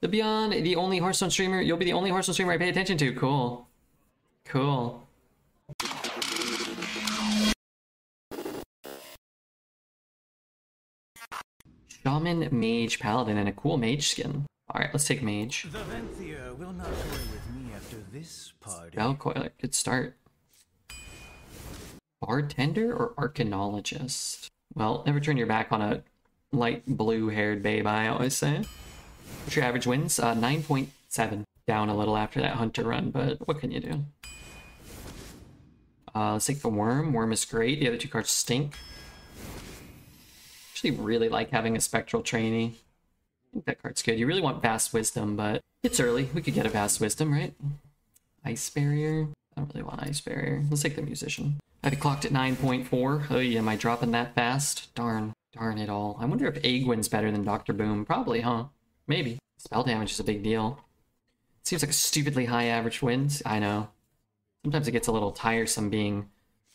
The Beyond, the only Hearthstone streamer. You'll be the only Hearthstone streamer I pay attention to. Cool. Cool. Shaman, Mage, Paladin, and a cool Mage skin. Alright, let's take Mage. The Venthier will not toy with me after this party. Spellcoiler, good start. Bartender or Arcanologist? Well, never turn your back on a light blue-haired babe, I always say. What's your average wins? 9.7. Down a little after that Hunter run, but what can you do? Let's take the Worm. Worm is great. The other two cards stink. Actually really like having a Spectral Trainee. I think that card's good. You really want Vast Wisdom, but it's early. We could get a Vast Wisdom, right? Ice Barrier? I don't really want Ice Barrier. Let's take the Musician. I have it clocked at 9.4. Oh, yeah, am I dropping that fast? Darn. Darn it all. I wonder if Egwin's better than Dr. Boom. Probably, huh? Maybe. Spell damage is a big deal. It seems like a stupidly high average wins. I know. Sometimes it gets a little tiresome being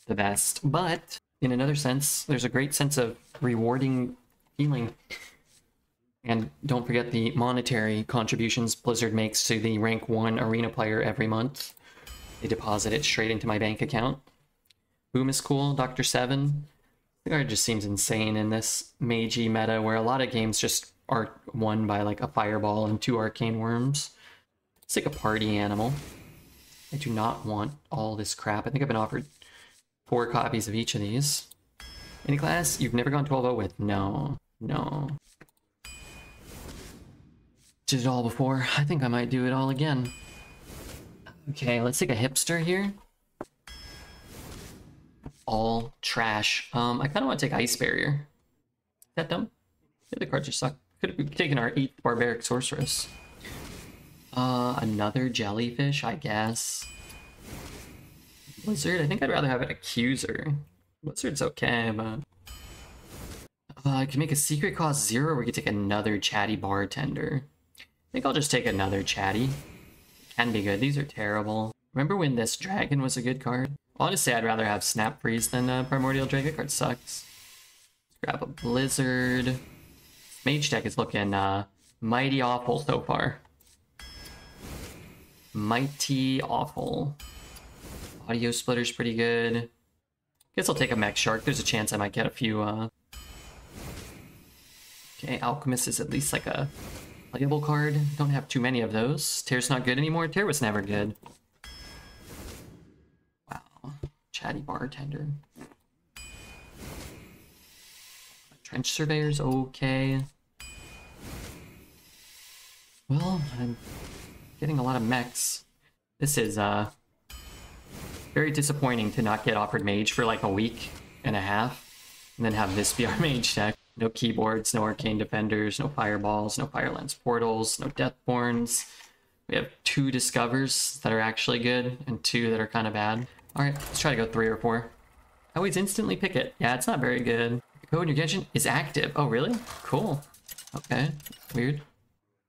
the best. But, in another sense, there's a great sense of rewarding feeling. And don't forget the monetary contributions Blizzard makes to the rank 1 arena player every month. They deposit it straight into my bank account. Boom is cool. Dr. 7. The card just seems insane in this Mage-y meta where a lot of games just are won by like a Fireball and 2 Arcane Worms. It's like a party animal. I do not want all this crap. I think I've been offered 4 copies of each of these. Any class you've never gone 12-0 with? No. No. Did it all before. I think I might do it all again. Okay, let's take a hipster here. All trash. I kind of want to take Ice Barrier. Is that dumb? The other cards are suck. Could have taken our 8th Barbaric Sorceress. Another Jellyfish, I guess. Blizzard, I think I'd rather have an Accuser. Blizzard's okay, but... I can make a Secret cost 0, or we could take another Chatty Bartender. I think I'll just take another Chatty. Can be good. These are terrible. Remember when this Dragon was a good card? Honestly, I'd rather have Snap Freeze than Primordial Dragon. Card sucks. Let's grab a Blizzard. Mage deck is looking mighty awful so far. Mighty awful. Audio Splitter's pretty good. Guess I'll take a Mech Shark. There's a chance I might get a few. Okay, Alchemist is at least like a playable card. Don't have too many of those. Tear's not good anymore. Tear was never good. Wow. Chatty Bartender. Trench Surveyor's okay. Well, I'm getting a lot of mechs. This is very disappointing to not get offered Mage for like a week and a half, and then have this be our Mage deck. No keyboards, no Arcane Defenders, no Fireballs, no Firelance Portals, no Deathborns. We have 2 Discovers that are actually good, and 2 that are kind of bad. Alright, let's try to go 3 or 4. I always instantly pick it. Yeah, it's not very good. The code in your Genshin is active. Oh, really? Cool. Okay, weird.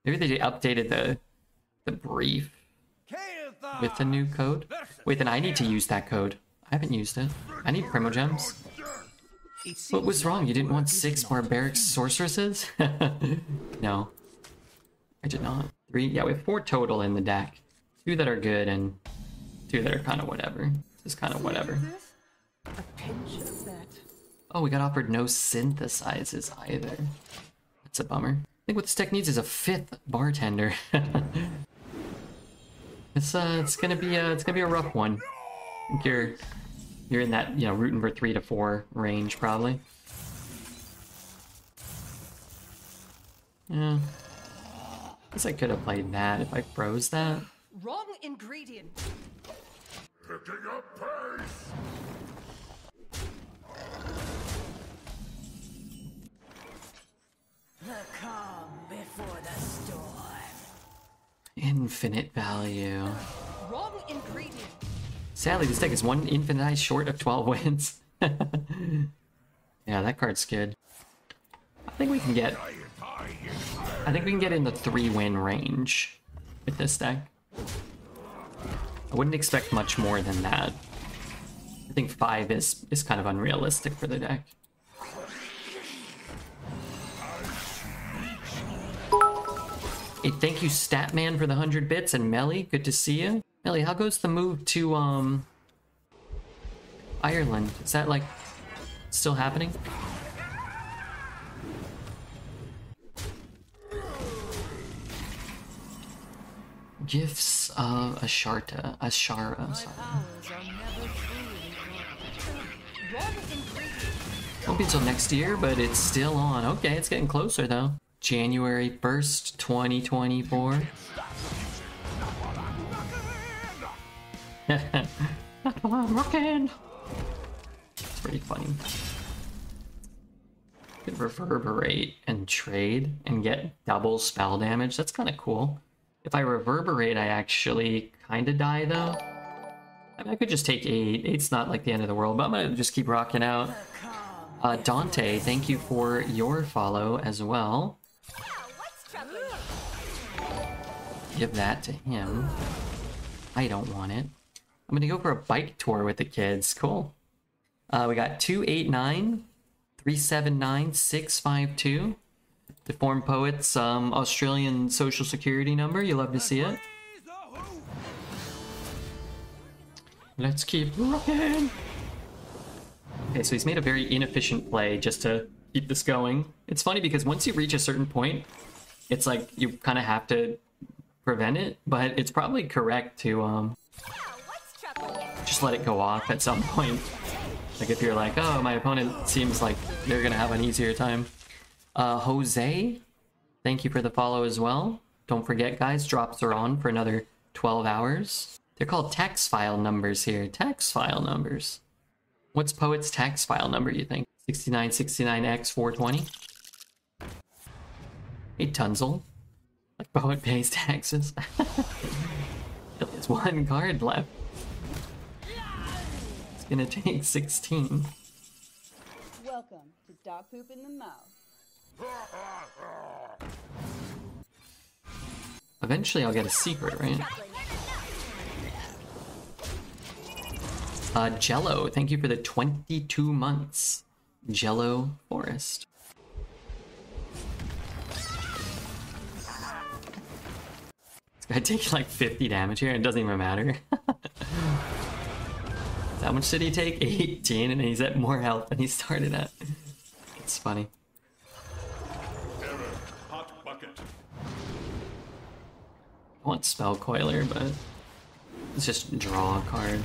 Maybe they updated the brief with the new code. Wait, then I need to use that code. I haven't used it. I need Primogems. What was wrong? You didn't want 6 Barbaric Sorceresses? No. I did not. 3? Yeah, we have 4 total in the deck. 2 that are good and 2 that are kind of whatever. This is kind of whatever. Oh, we got offered no synthesizes either. That's a bummer. I think what this deck needs is a 5th Bartender. It's gonna be a rough one. I think you're in that, you know, rooting for 3 to 4 range probably. Yeah. Guess I could have played that if I froze that. Wrong ingredient. Picking up pace. The calm before the storm. Infinite value. Wrong ingredient. Sadly, this deck is 1 infinite eye short of 12 wins. Yeah, that card's good. I think we can get in the 3-win range with this deck. I wouldn't expect much more than that. I think 5 is kind of unrealistic for the deck. Hey, thank you, Statman, for the 100 bits, and Melly, good to see you. Melly, how goes the move to, Ireland? Is that, like, still happening? Gifts of Ashara, sorry. Won't be until next year, but it's still on. Okay, it's getting closer, though. January 1st, 2024. Rockin'! It's pretty funny. Could reverberate and trade and get double spell damage. That's kind of cool. If I reverberate, I actually kind of die, though. I mean, I could just take 8. 8's not like the end of the world, but I'm gonna just keep rocking out. Dante, thank you for your follow as well. Give that to him. I don't want it. I'm gonna go for a bike tour with the kids. Cool. We got 289, 379, 652. Deformed Poets, Australian social security number. You love to see it. Let's keep rocking. Okay, so he's made a very inefficient play just to keep this going. It's funny because once you reach a certain point, it's like you kind of have to prevent it, but it's probably correct to just let it go off at some point. Like if you're like, oh, my opponent seems like they're gonna have an easier time. Jose, thank you for the follow as well. Don't forget, guys, drops are on for another 12 hours. They're called tax file numbers here. Tax file numbers. What's Poet's tax file number, you think? 6969X420? Hey, Tunzel. Like Poet pays taxes. There's one card left. It's gonna take 16. Welcome to dog poop in the mouth. Eventually I'll get a secret, right? Jello, thank you for the 22 months. Jello Forest. This guy takes like 50 damage here, and it doesn't even matter. How much did he take? 18, and he's at more health than he started at. It's funny. I want Spell Coiler, but let's just draw a card.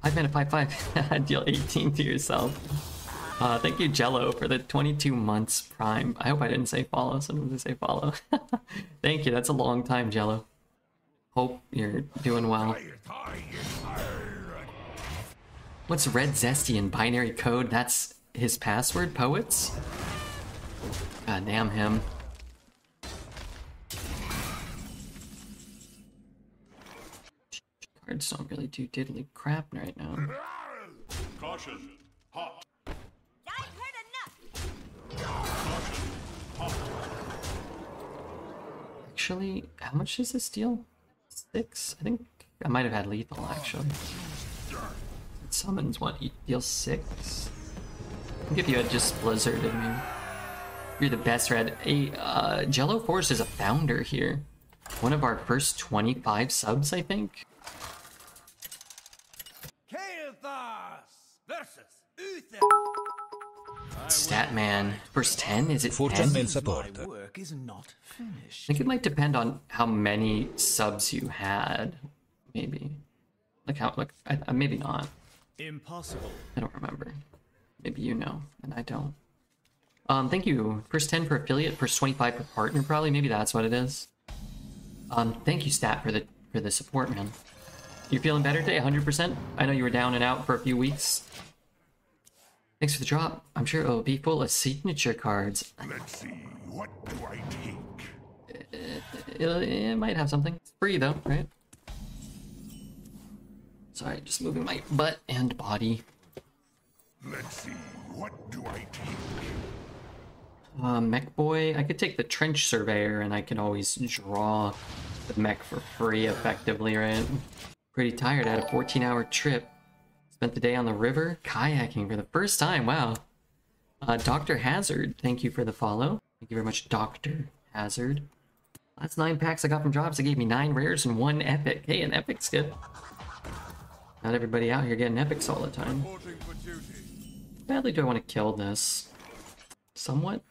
I've been a 5/5. Deal 18 to yourself. Thank you, Jello, for the 22 months Prime. I hope I didn't say follow. Someone did say follow. Thank you. That's a long time, Jello. Hope you're doing well. What's Red Zesty in binary code? That's his password, Poets? God damn him. Cards don't really do diddly crap right now. Caution. Hot. I've heard enough. Caution. Hot. Actually, how much does this deal? 6? I think I might have had lethal, actually. It summons what? Deals 6? I think if you had just blizzarded me. You're the best, Red. A Jello Force is a founder here. One of our first 25 subs, I think. Statman. First 10? Is it 10? My work is not I finished. think it might depend on how many subs you had. Maybe. Like how, like, maybe not. Impossible. I don't remember. Maybe you know, and I don't. Thank you. First 10 per affiliate, first 25 per partner, probably. Maybe that's what it is. Thank you, Stat, for the support, man. You feeling better today? 100%? I know you were down and out for a few weeks. Thanks for the drop. I'm sure it'll be full of signature cards. Let's see. What do I take? It might have something. It's free, though, right? Sorry, just moving my butt and body. Let's see. What do I take? Mech Boy. I could take the Trench Surveyor, and I can always draw the mech for free, effectively, right? Pretty tired. I had a 14-hour trip. Spent the day on the river, kayaking for the first time. Wow. Dr. Hazard, thank you for the follow. Thank you very much, Dr. Hazard. Last 9 packs I got from drops, they gave me 9 rares and 1 epic. Hey, an epic's good. Not everybody out here getting epics all the time. Badly do I want to kill this? Somewhat?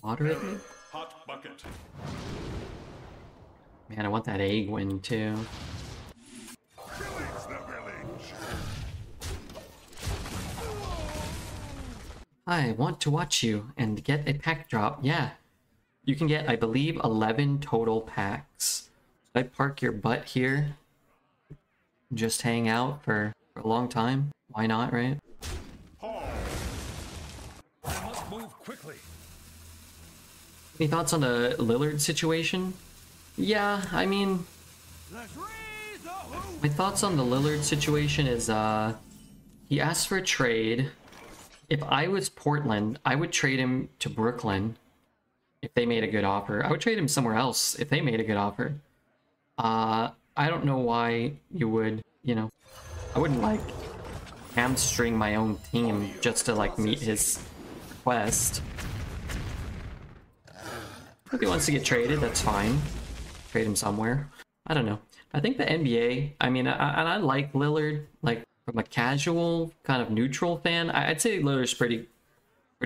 Moderately? Hot bucket. Man, I want that egg win too. Pillage the village. I want to watch you and get a pack drop. Yeah. You can get, I believe, 11 total packs. Should I park your butt here? Just hang out for a long time? Why not, right? Move quickly. Any thoughts on the Lillard situation? Yeah, I mean, my thoughts on the Lillard situation is, he asked for a trade. If I was Portland, I would trade him to Brooklyn if they made a good offer. I would trade him somewhere else if they made a good offer. I don't know why you would, you know, I wouldn't, like, hamstring my own team just to, like, meet his request. If he wants to get traded, that's fine. Trade him somewhere. I don't know. I think the NBA, I mean, I like Lillard, like, from a casual, kind of neutral fan. I'd say Lillard's pretty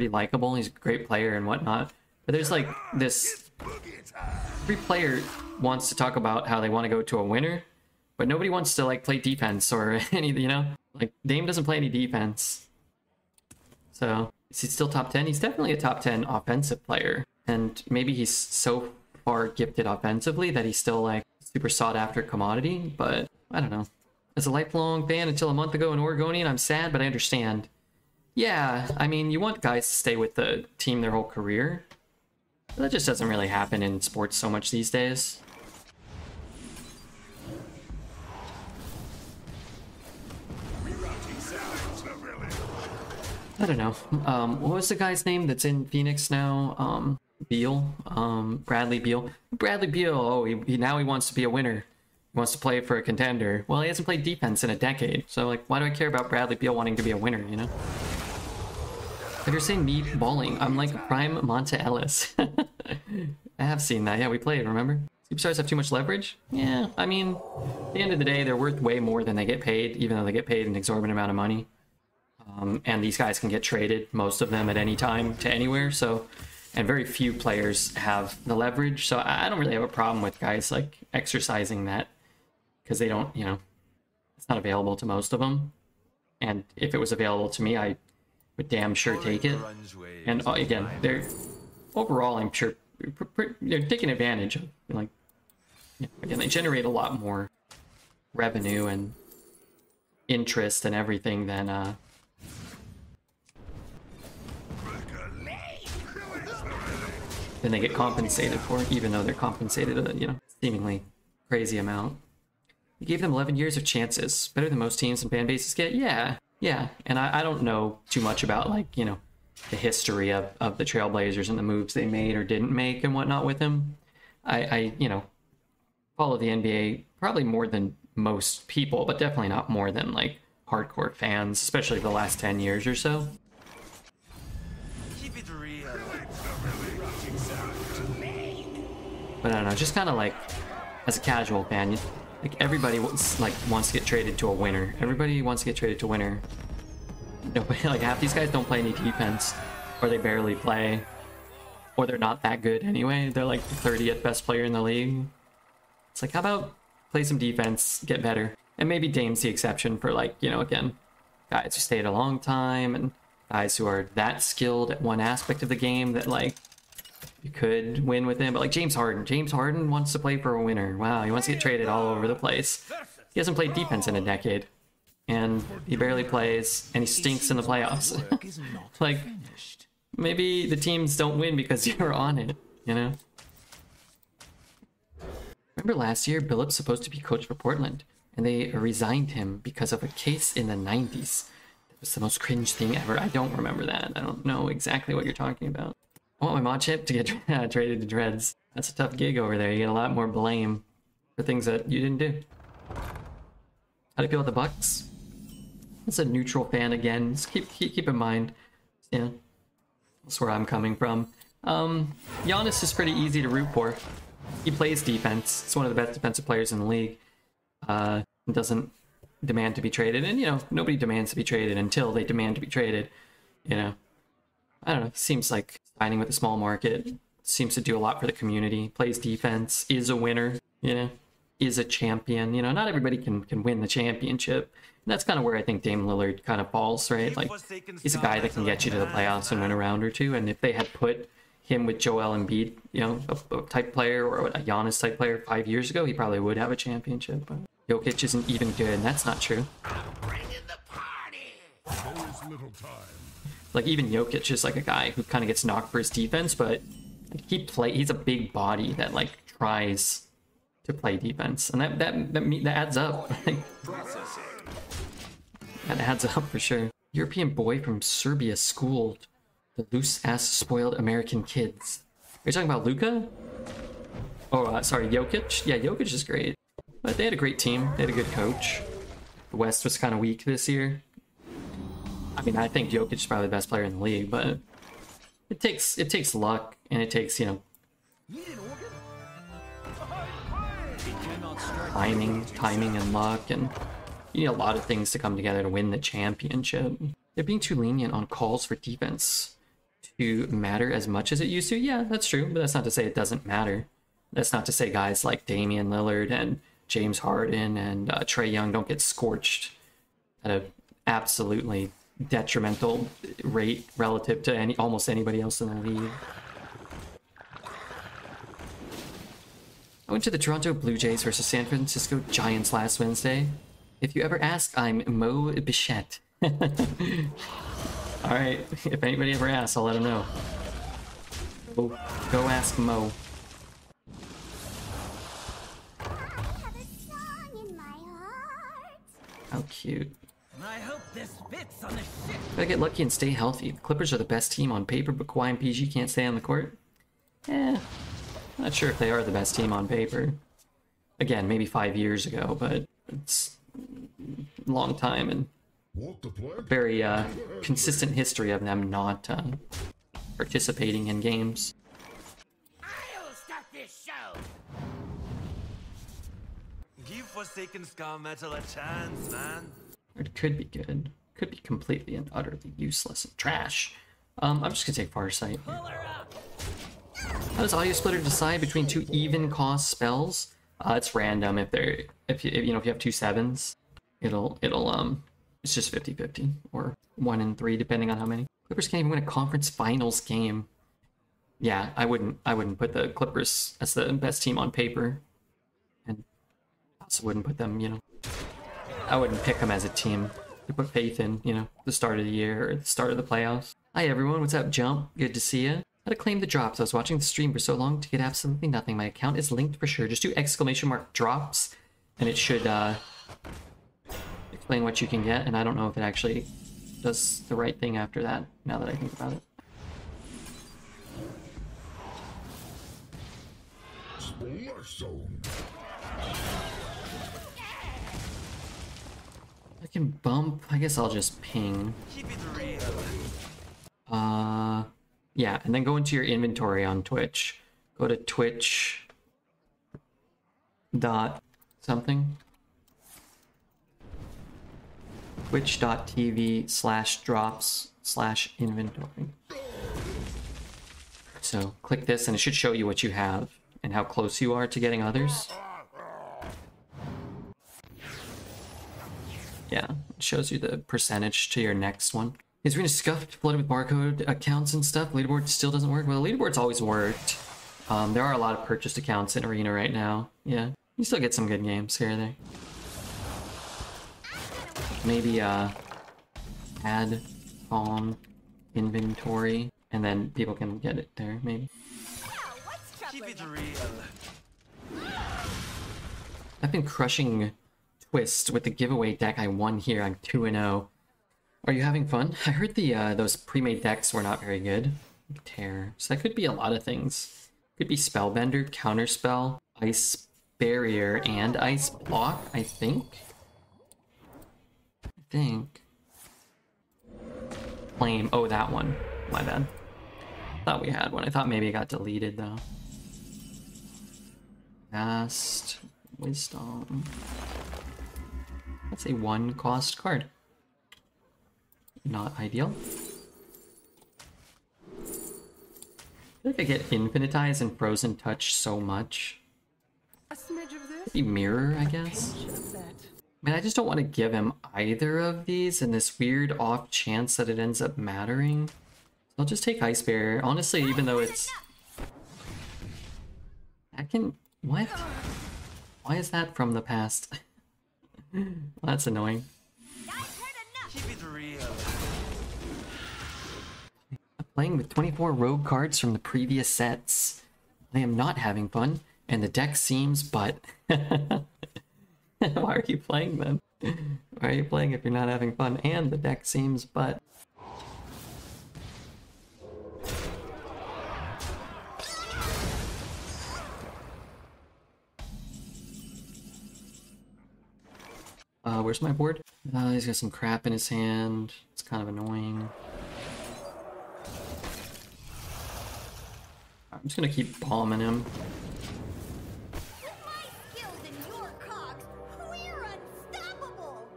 likable. He's a great player and whatnot. But there's, like, this... Every player wants to talk about how they want to go to a winner, but nobody wants to, like, play defense or any, you know? Like, Dame doesn't play any defense. So, is he still top 10? He's definitely a top 10 offensive player. And maybe he's so far gifted offensively that he's still, like, super sought after commodity, but I don't know. As a lifelong fan until a month ago an Oregonian, I'm sad, but I understand. Yeah, I mean, you want guys to stay with the team their whole career. But that just doesn't really happen in sports so much these days. I don't know. What was the guy's name that's in Phoenix now? Beal? Bradley Beal? Bradley Beal, oh, now he wants to be a winner. He wants to play for a contender. Well, he hasn't played defense in a decade, so, like, why do I care about Bradley Beal wanting to be a winner, you know? If you're saying me balling, I'm like prime Monta Ellis. I have seen that. Yeah, we played, remember? Superstars have too much leverage? Yeah, I mean, at the end of the day, they're worth way more than they get paid, even though they get paid an exorbitant amount of money. And these guys can get traded, most of them at any time, to anywhere, so... And very few players have the leverage, so I don't really have a problem with guys, like, exercising that. Because they don't, you know... It's not available to most of them. And if it was available to me, I would damn sure take it. And again, they're... Overall, I'm sure they're taking advantage of, like... You know, again, they generate a lot more revenue and interest and everything than, then they get compensated for, even though they're compensated a, you know, seemingly crazy amount. You gave them 11 years of chances. Better than most teams and fan bases get? Yeah. And I don't know too much about, like, you know, the history of the Trailblazers and the moves they made or didn't make and whatnot with him. I you know, follow the NBA probably more than most people, but definitely not more than, like, hardcore fans, especially the last 10 years or so. But I don't know, just kind of like, as a casual fan, like, everybody wants to get traded to a winner. Everybody wants to get traded to a winner. Nobody, like, half these guys don't play any defense, or they barely play, or they're not that good anyway. They're like the 30th best player in the league. It's like, how about play some defense, get better? And maybe Dame's the exception for, like, you know, again, guys who stayed a long time, and guys who are that skilled at one aspect of the game that, like, you could win with him. But, like, James Harden wants to play for a winner. Wow, he wants to get traded all over the place. He hasn't played defense in a decade, and he barely plays, and he stinks in the playoffs. Like, maybe the teams don't win because you're on it, you know? Remember last year, Billups supposed to be coach for Portland, and they resigned him because of a case in the 90s. It was the most cringe thing ever. I don't remember that. I don't know exactly what you're talking about. I want my mod chip to get traded to Dreads. That's a tough gig over there. You get a lot more blame for things that you didn't do. How do you feel about the Bucks? That's a neutral fan again. Just keep in mind, you know, That's where I'm coming from. Giannis is pretty easy to root for. He plays defense. He's one of the best defensive players in the league. Doesn't demand to be traded, and you know, nobody demands to be traded until they demand to be traded. You know, I don't know. Seems like signing with a small market. Seems to do a lot for the community. Plays defense. Is a winner. You know, is a champion. You know, not everybody can win the championship. And that's kind of where I think Dame Lillard kind of falls, right? Like, he's a guy that can get you to the playoffs and win a round or two. And if they had put him with Joel Embiid, you know, a type player, or a Giannis type player 5 years ago, he probably would have a championship. But Jokic isn't even good, and that's not true. Like, even Jokic is like a guy who kind of gets knocked for his defense, but he's a big body that like tries to play defense, and that adds up. That adds up for sure. European boy from Serbia schooled the loose-ass spoiled American kids. Are you talking about Luka? Oh, sorry, Jokic? Yeah, Jokic is great. But they had a great team. They had a good coach. The West was kind of weak this year. I mean, I think Jokic is probably the best player in the league, but it takes luck, and it takes, you know, timing and luck, and you need a lot of things to come together to win the championship. They're being too lenient on calls for defense to matter as much as it used to. Yeah, that's true, but that's not to say it doesn't matter. That's not to say guys like Damian Lillard and James Harden and Trae Young don't get scorched at an absolutely detrimental rate relative to almost anybody else in the league. I went to the Toronto Blue Jays versus San Francisco Giants last Wednesday. If you ever ask, I'm Mo Bichette. Alright, if anybody ever asks, I'll let them know. Go ask Mo. How cute. I hope this fits on the ship. Gotta get lucky and stay healthy. The Clippers are the best team on paper, but Kawhi and PG can't stay on the court. Not sure if they are the best team on paper. Again, maybe 5 years ago, but it's a long time and a very consistent history of them not participating in games. I'll start this show. Give Forsaken Scar Metal a chance, man. It could be good. Could be completely and utterly useless and trash. I'm just gonna take Farsight. How does Audio Splitter decide between two even cost spells? It's random. If you have 2 7s, it's just 50-50 or 1 in 3 depending on how many. Clippers can't even win a conference finals game. Yeah, I wouldn't put the Clippers as the best team on paper, and I also wouldn't put them. You know, I wouldn't pick them as a team to put faith in. You know, the start of the year or the start of the playoffs. Hi everyone, what's up, Jump? Good to see you. How to claim the drops. I was watching the stream for so long to get absolutely nothing. My account is linked for sure. Just do !drops and it should explain what you can get, and I don't know if it actually does the right thing after that, now that I think about it. I can bump. I guess I'll just ping. Keep it real. Yeah, and then go into your inventory on Twitch. Go to Twitch dot something. Twitch.tv/drops/inventory. So click this and it should show you what you have and how close you are to getting others. Yeah, it shows you the percentage to your next one. Is Arena scuffed, flooded with barcode accounts and stuff? Leaderboard still doesn't work? Well, the leaderboard's always worked. There are a lot of purchased accounts in Arena right now. Yeah, you still get some good games here and there. Maybe add on inventory, and then people can get it there, maybe. Keep it real. I've been crushing Twist with the giveaway deck I won here. I'm 2-0. Are you having fun? I heard those pre-made decks were not very good. Tear. So that could be a lot of things. Could be Spellbender, Counterspell, Ice Barrier, and Ice Block, I think. Flame. Oh, that one. My bad. Thought we had one. I thought maybe it got deleted though. Vast Wisdom. That's a 1-cost card. Not ideal. I feel like I get Infinitize and Frozen Touch so much. A smidge of this. Maybe Mirror, I guess. Pinch of that. I mean, I just don't want to give him either of these in this weird off chance that it ends up mattering. I'll just take Ice Barrier. Honestly, even though it's... I can... What? Why is that from the past? Well, that's annoying. Keep it real. I'm playing with 24 rogue cards from the previous sets. I am not having fun, and the deck seems but... Why are you playing then? Why are you playing if you're not having fun and the deck seems but... Where's my board? He's got some crap in his hand. It's kind of annoying. I'm just gonna keep bombing him.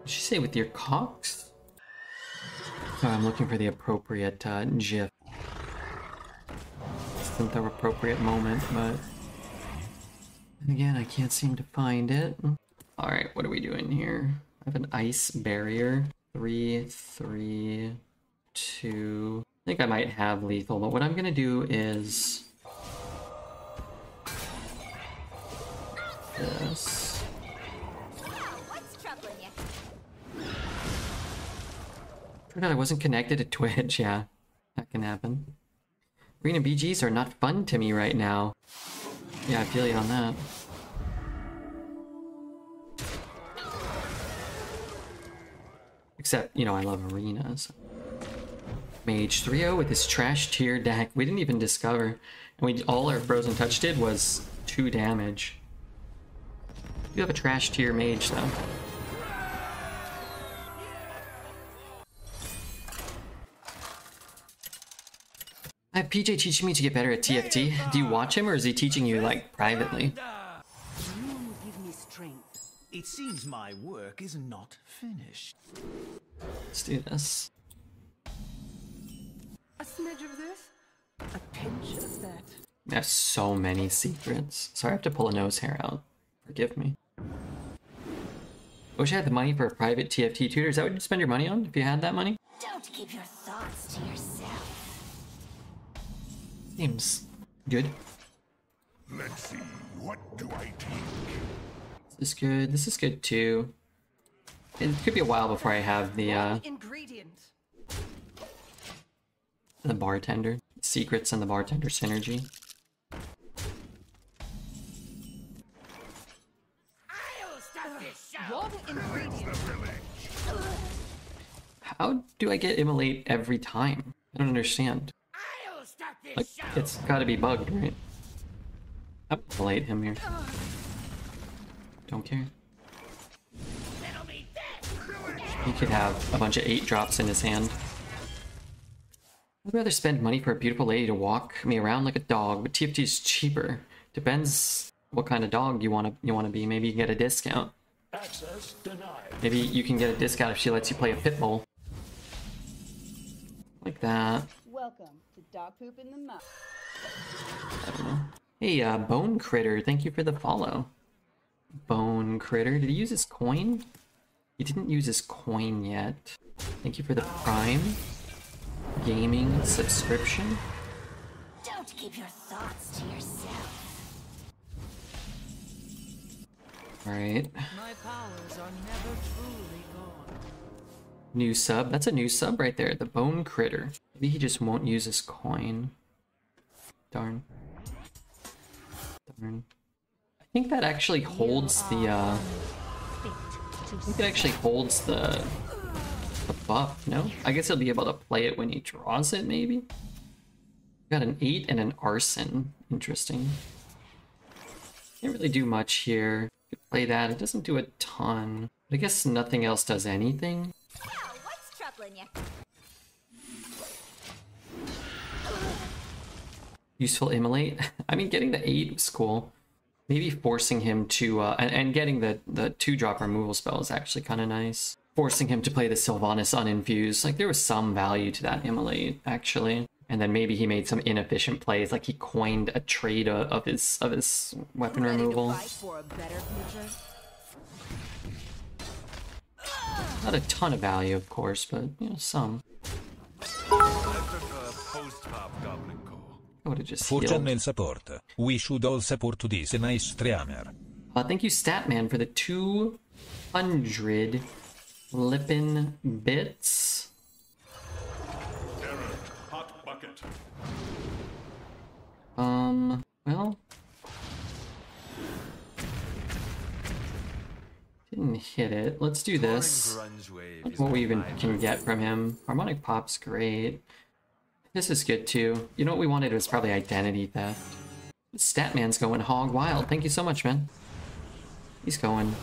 Did she say with your cocks? Oh, I'm looking for the appropriate GIF. This isn't the appropriate moment, but... Again, I can't seem to find it. Alright, what are we doing here? I have an Ice Barrier. 3, 3, 2... I think I might have lethal, but what I'm gonna do is... this. Forgot I wasn't connected to Twitch, yeah. That can happen. Green and BGs are not fun to me right now. Yeah, I feel you on that. Except, you know, I love arenas. Mage 3-0 with his trash tier deck. We didn't even discover. And all our Frozen Touch did was 2 damage. You have a trash tier mage, though. I have PJ teaching me to get better at TFT. Do you watch him, or is he teaching you, like, privately? You give me strength. It seems my work is not finished. Let's do this. A smidge of this. A pinch of that. I have so many secrets. Sorry, I have to pull a nose hair out. Forgive me. I wish I had the money for a private TFT tutor. Is that what you'd spend your money on if you had that money? Don't keep your thoughts to yourself. Seems good. Let's see, what do I take? This is good. This is good too. It could be a while before I have the Ingredient. bartender secrets and the bartender synergy. I'll start this show. One ingredient. How do I get immolate every time? I don't understand. I'll start this Like, show. it's gotta be bugged, right? I'll immolate him here. Don't care. That'll be dead. He could have a bunch of 8 drops in his hand. I'd rather spend money for a beautiful lady to walk me around like a dog, but TFT is cheaper. Depends what kind of dog you wanna be. Maybe you can get a discount. Access denied. Maybe you can get a discount if she lets you play a pit bull. Like that. Welcome to Dog Poop in the Mouth. I don't know. Hey, Bone Critter, thank you for the follow. Bone Critter, did he use his coin? He didn't use his coin yet. Thank you for the Prime Gaming subscription. Don't keep your thoughts to yourself. Alright. My powers are never truly gone. New sub. That's a new sub right there. The Bone Critter. Maybe he just won't use his coin. Darn. Darn. I think that actually holds the, I think it actually holds the buff, no? I guess he'll be able to play it when he draws it, maybe? Got an 8 and an Arson. Interesting. Can't really do much here. Could play that. It doesn't do a ton. But I guess nothing else does anything. What's troubling you? Useful immolate. I mean, getting the 8 was cool. Maybe forcing him to, and getting the 2-drop removal spell is actually kind of nice. Forcing him to play the Sylvanas uninfused. Like, there was some value to that immolate, actually. And then maybe he made some inefficient plays, like he coined a trade of his weapon removal. For a better future? Not a ton of value, of course, but, you know, some. I prefer post-hobgoblin core. I would have just For healed. channel support, we should all support this nice streamer. Thank you, Statman, for the 200 Lippin bits. Error. Hot bucket. Well. Didn't hit it. Let's do this. Grunge wave Look is what we even my can get from him. Harmonic Pop's great. This is good too. You know what we wanted was probably identity theft. Statman's going hog wild. Thank you so much, man. He's going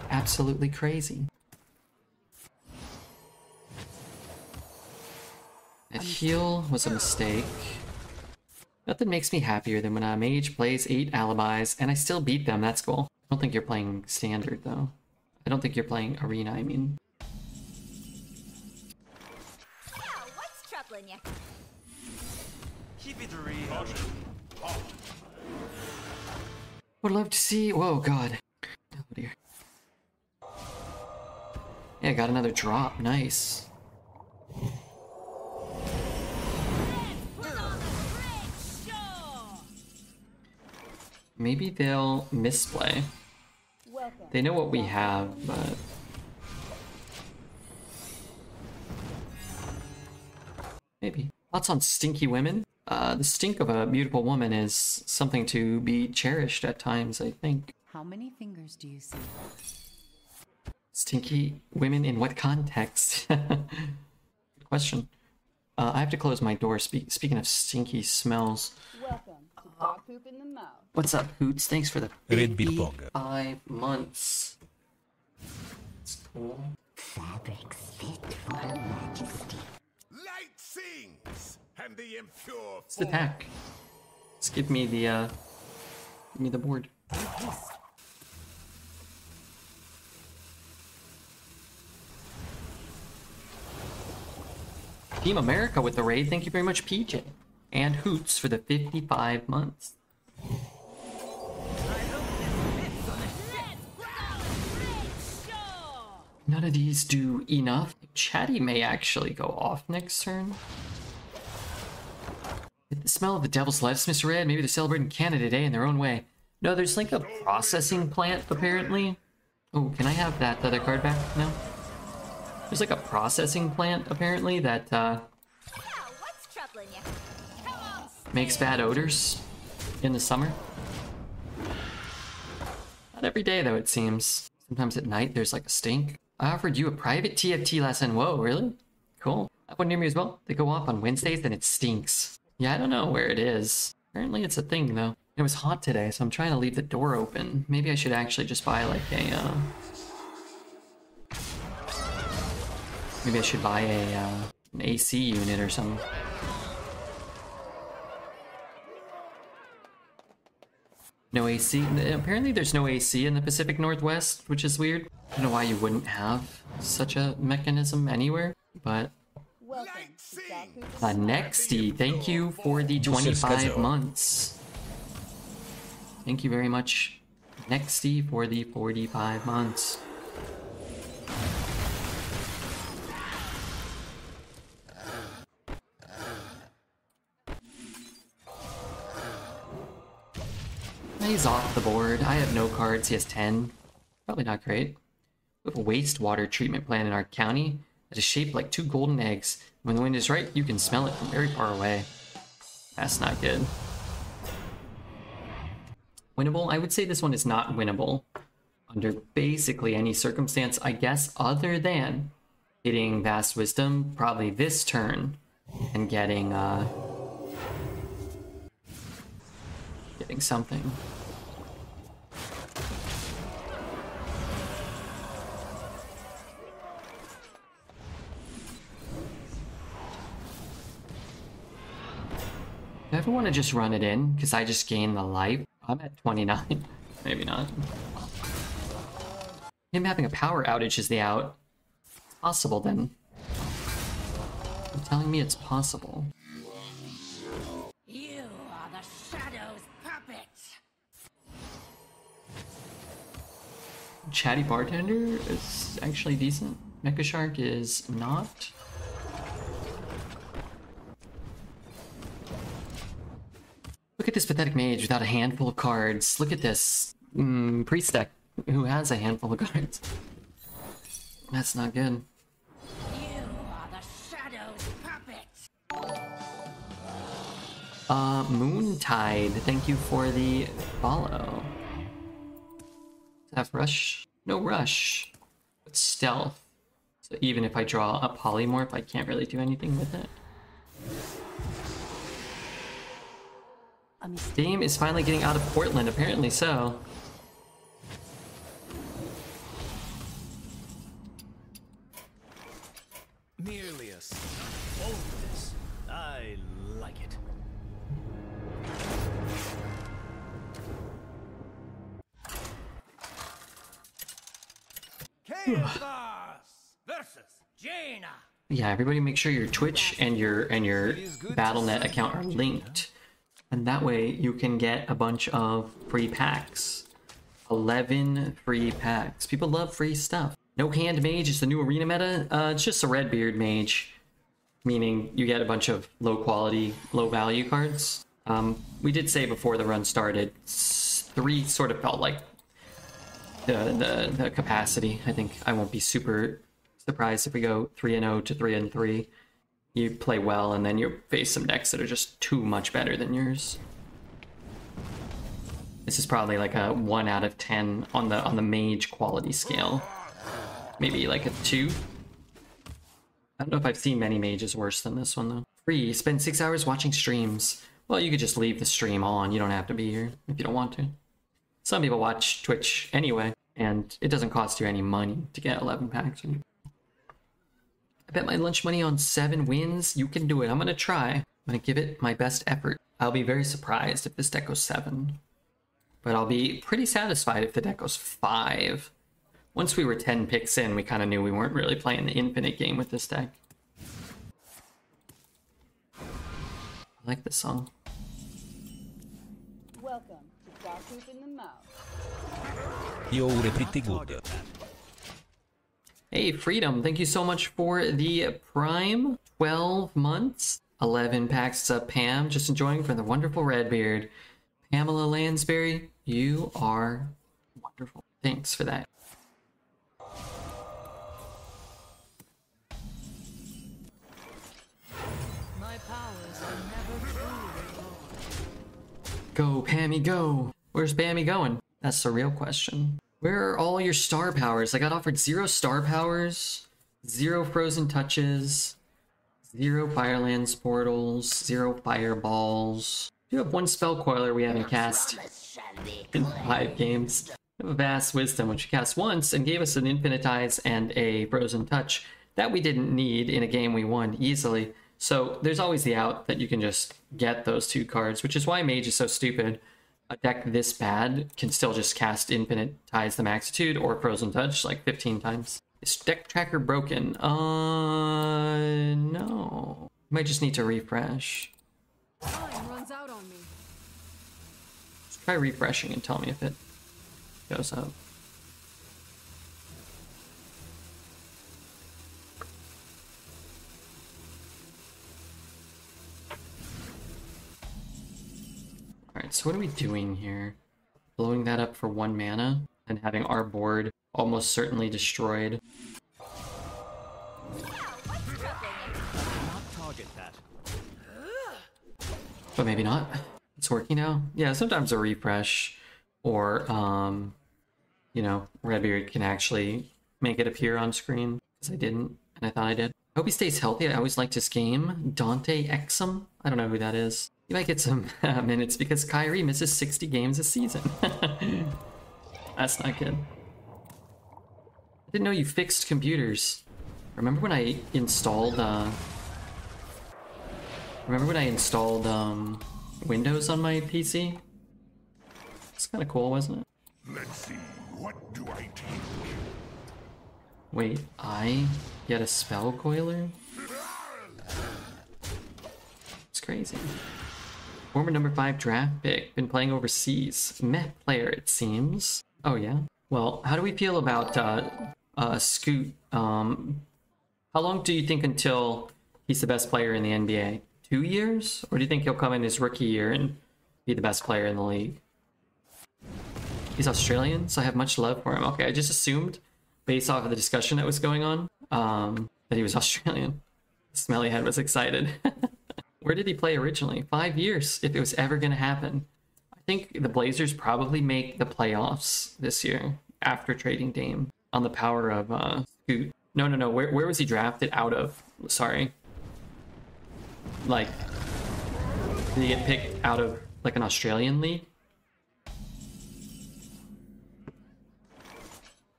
absolutely crazy. That heal was a mistake. Nothing makes me happier than when a mage plays 8 alibis and I still beat them. That's cool. I don't think you're playing standard though. I don't think you're playing arena, I mean. Now, what's troubling you? Keep it real. Would love to see. Whoa, God. Oh dear. Yeah, got another drop. Nice. Maybe they'll misplay. Welcome. They know what we have, but maybe. Thoughts on stinky women? The stink of a beautiful woman is something to be cherished at times, I think. How many fingers do you see? Stinky women in what context? Good question. I have to close my door. Speaking of stinky smells. Welcome to Dog Poop in the Mouth. What's up, Hoots? Thanks for the Red Big Bog. 5 months. That's cool. Fabrics fit for her majesty. Light sings, and the impure Let's attack. Let's give me the board. Team America with the raid. Thank you very much, PJ. And Hoots for the 55 months. None of these do enough. Chatty may actually go off next turn. Get the smell of the devil's lettuce, Mr. Red. Maybe they're celebrating Canada Day in their own way. No, there's like a processing plant, apparently. Oh, can I have that other card back now? There's like a processing plant, apparently, that Now, what's troubling you? Come on, makes bad odors in the summer. Not every day, though, it seems. Sometimes at night, there's like a stink. I offered you a private TFT lesson. Whoa, really? Cool. I have one near me as well. They go off on Wednesdays, and it stinks. Yeah, I don't know where it is. Apparently it's a thing, though. It was hot today, so I'm trying to leave the door open. Maybe I should actually just buy, like, a, maybe I should buy an AC unit or something. No AC. Apparently there's no AC in the Pacific Northwest, which is weird. I don't know why you wouldn't have such a mechanism anywhere, but... Welcome to Dog Poop in the Mouth. Nexty, thank you for the 25 months. Thank you very much, Nexty, for the 45 months. He's off the board. I have no cards. He has 10. Probably not great. We have a wastewater treatment plant in our county that is shaped like 2 golden eggs. When the wind is right, you can smell it from very far away. That's not good. Winnable? I would say this one is not winnable under basically any circumstance, I guess, other than hitting Vast Wisdom probably this turn and getting something. Do I ever want to just run it in? Because I just gained the life. I'm at 29. Maybe not. Him having a power outage is the out. It's possible then. You're telling me it's possible. You are the Shadow's puppet. Chatty Bartender is actually decent. Mecha Shark is not. Look at this pathetic mage without a handful of cards. Look at this priest deck who has a handful of cards. That's not good. You are the Shadow's puppet. Moontide, thank you for the follow. Does that have rush? No rush. But stealth. So even if I draw a polymorph, I can't really do anything with it. Dame is finally getting out of Portland, apparently so. Merely a boldness. I like it. Chaos versus Jaina. Yeah, everybody make sure your Twitch and your Battle.net account are linked. And that way you can get a bunch of free packs. 11 free packs. People love free stuff. No Hand Mage is the new arena meta. It's just a Redbeard Mage. Meaning you get a bunch of low quality, low value cards. We did say before the run started, 3 sort of felt like the capacity. I think I won't be super surprised if we go 3-0 to 3-3. You play well, and then you face some decks that are just too much better than yours. This is probably like a 1 out of 10 on the mage quality scale. Maybe like a 2. I don't know if I've seen many mages worse than this one though. Free. Spend 6 hours watching streams. Well, you could just leave the stream on. You don't have to be here if you don't want to. Some people watch Twitch anyway, and it doesn't cost you any money to get 11 packs. I bet my lunch money on 7 wins. You can do it. I'm gonna try. I'm gonna give it my best effort. I'll be very surprised if this deck goes 7. But I'll be pretty satisfied if the deck goes 5. Once we were 10 picks in, we kind of knew we weren't really playing the infinite game with this deck. I like this song. Welcome to Dog Poop in the Mouth. You're pretty good. Hey, Freedom, thank you so much for the Prime 12 months. 11 packs up, Pam. Just enjoying from the wonderful Redbeard. Pamela Lansbury, you are wonderful. Thanks for that. My powers are never truly gone. Go, Pammy, go. Where's Pammy going? That's the real question. Where are all your star powers? I got offered 0 star powers, 0 frozen touches, 0 firelands portals, 0 fireballs. You have 1 spell coiler we haven't cast in 5 games. We have a vast wisdom, which we cast once and gave us an infinitize and a frozen touch that we didn't need in a game we won easily. So there's always the out that you can just get those 2 cards, which is why Mage is so stupid. A deck this bad can still just cast Infinitize the Maxitude or Frozen Touch like 15 times. Is deck tracker broken? No. Might just need to refresh. Time runs out on me. Let's try refreshing and tell me if it goes up. Alright, so what are we doing here? Blowing that up for 1 mana and having our board almost certainly destroyed. Not target that. But maybe not. It's working now. Yeah, sometimes a refresh or, you know, Redbeard can actually make it appear on screen. Because I didn't, and I thought I did. I hope he stays healthy. I always like this game. Dante Exum? I don't know who that is. You might get some minutes because Kyrie misses 60 games a season. That's not good. I didn't know you fixed computers. Remember when I installed Windows on my PC. It's kind of cool, wasn't it? Let's see, what do I take? Wait, I get a spell coiler? It's crazy. Former number 5 draft pick, been playing overseas. Meh player, it seems. Oh yeah? Well, how do we feel about Scoot? How long do you think until he's the best player in the NBA? 2 years? Or do you think he'll come in his rookie year and be the best player in the league? He's Australian, so I have much love for him. Okay, I just assumed, based off of the discussion that was going on, that he was Australian. Smellyhead was excited. Where did he play originally? 5 years, if it was ever going to happen. I think the Blazers probably make the playoffs this year after trading Dame on the power of Scoot. No. Where was he drafted out of? Sorry. Like, did he get picked out of like an Australian league?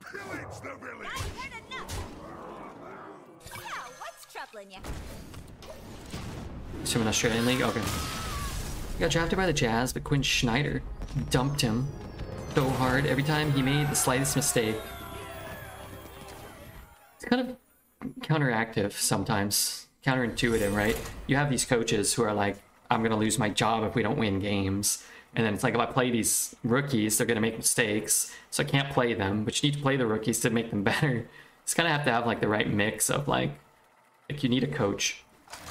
Pillage the village! I've heard enough. Now, what's troubling you? He's from an Australian league? Okay. He got drafted by the Jazz, but Quinn Snyder dumped him so hard every time he made the slightest mistake. It's kind of counteractive sometimes. Counterintuitive, right? You have these coaches who are like, I'm going to lose my job if we don't win games. And then it's like, if I play these rookies, they're going to make mistakes. So I can't play them, but you need to play the rookies to make them better. It's kind of have to have like the right mix of like you need a coach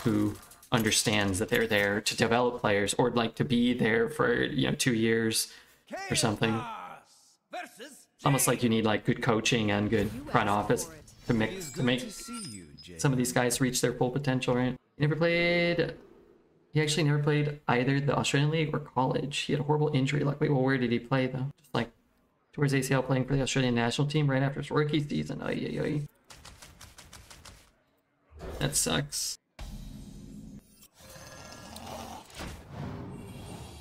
who understands that they're there to develop players, or like to be there for 2 years or something. It's almost like you need like good coaching and good front office to make some of these guys reach their full potential, right? He actually never played either the Australian League or college. He had a horrible injury. Like, wait, well, where did he play though? Just like towards ACL, playing for the Australian national team right after his rookie season. Ay. That sucks.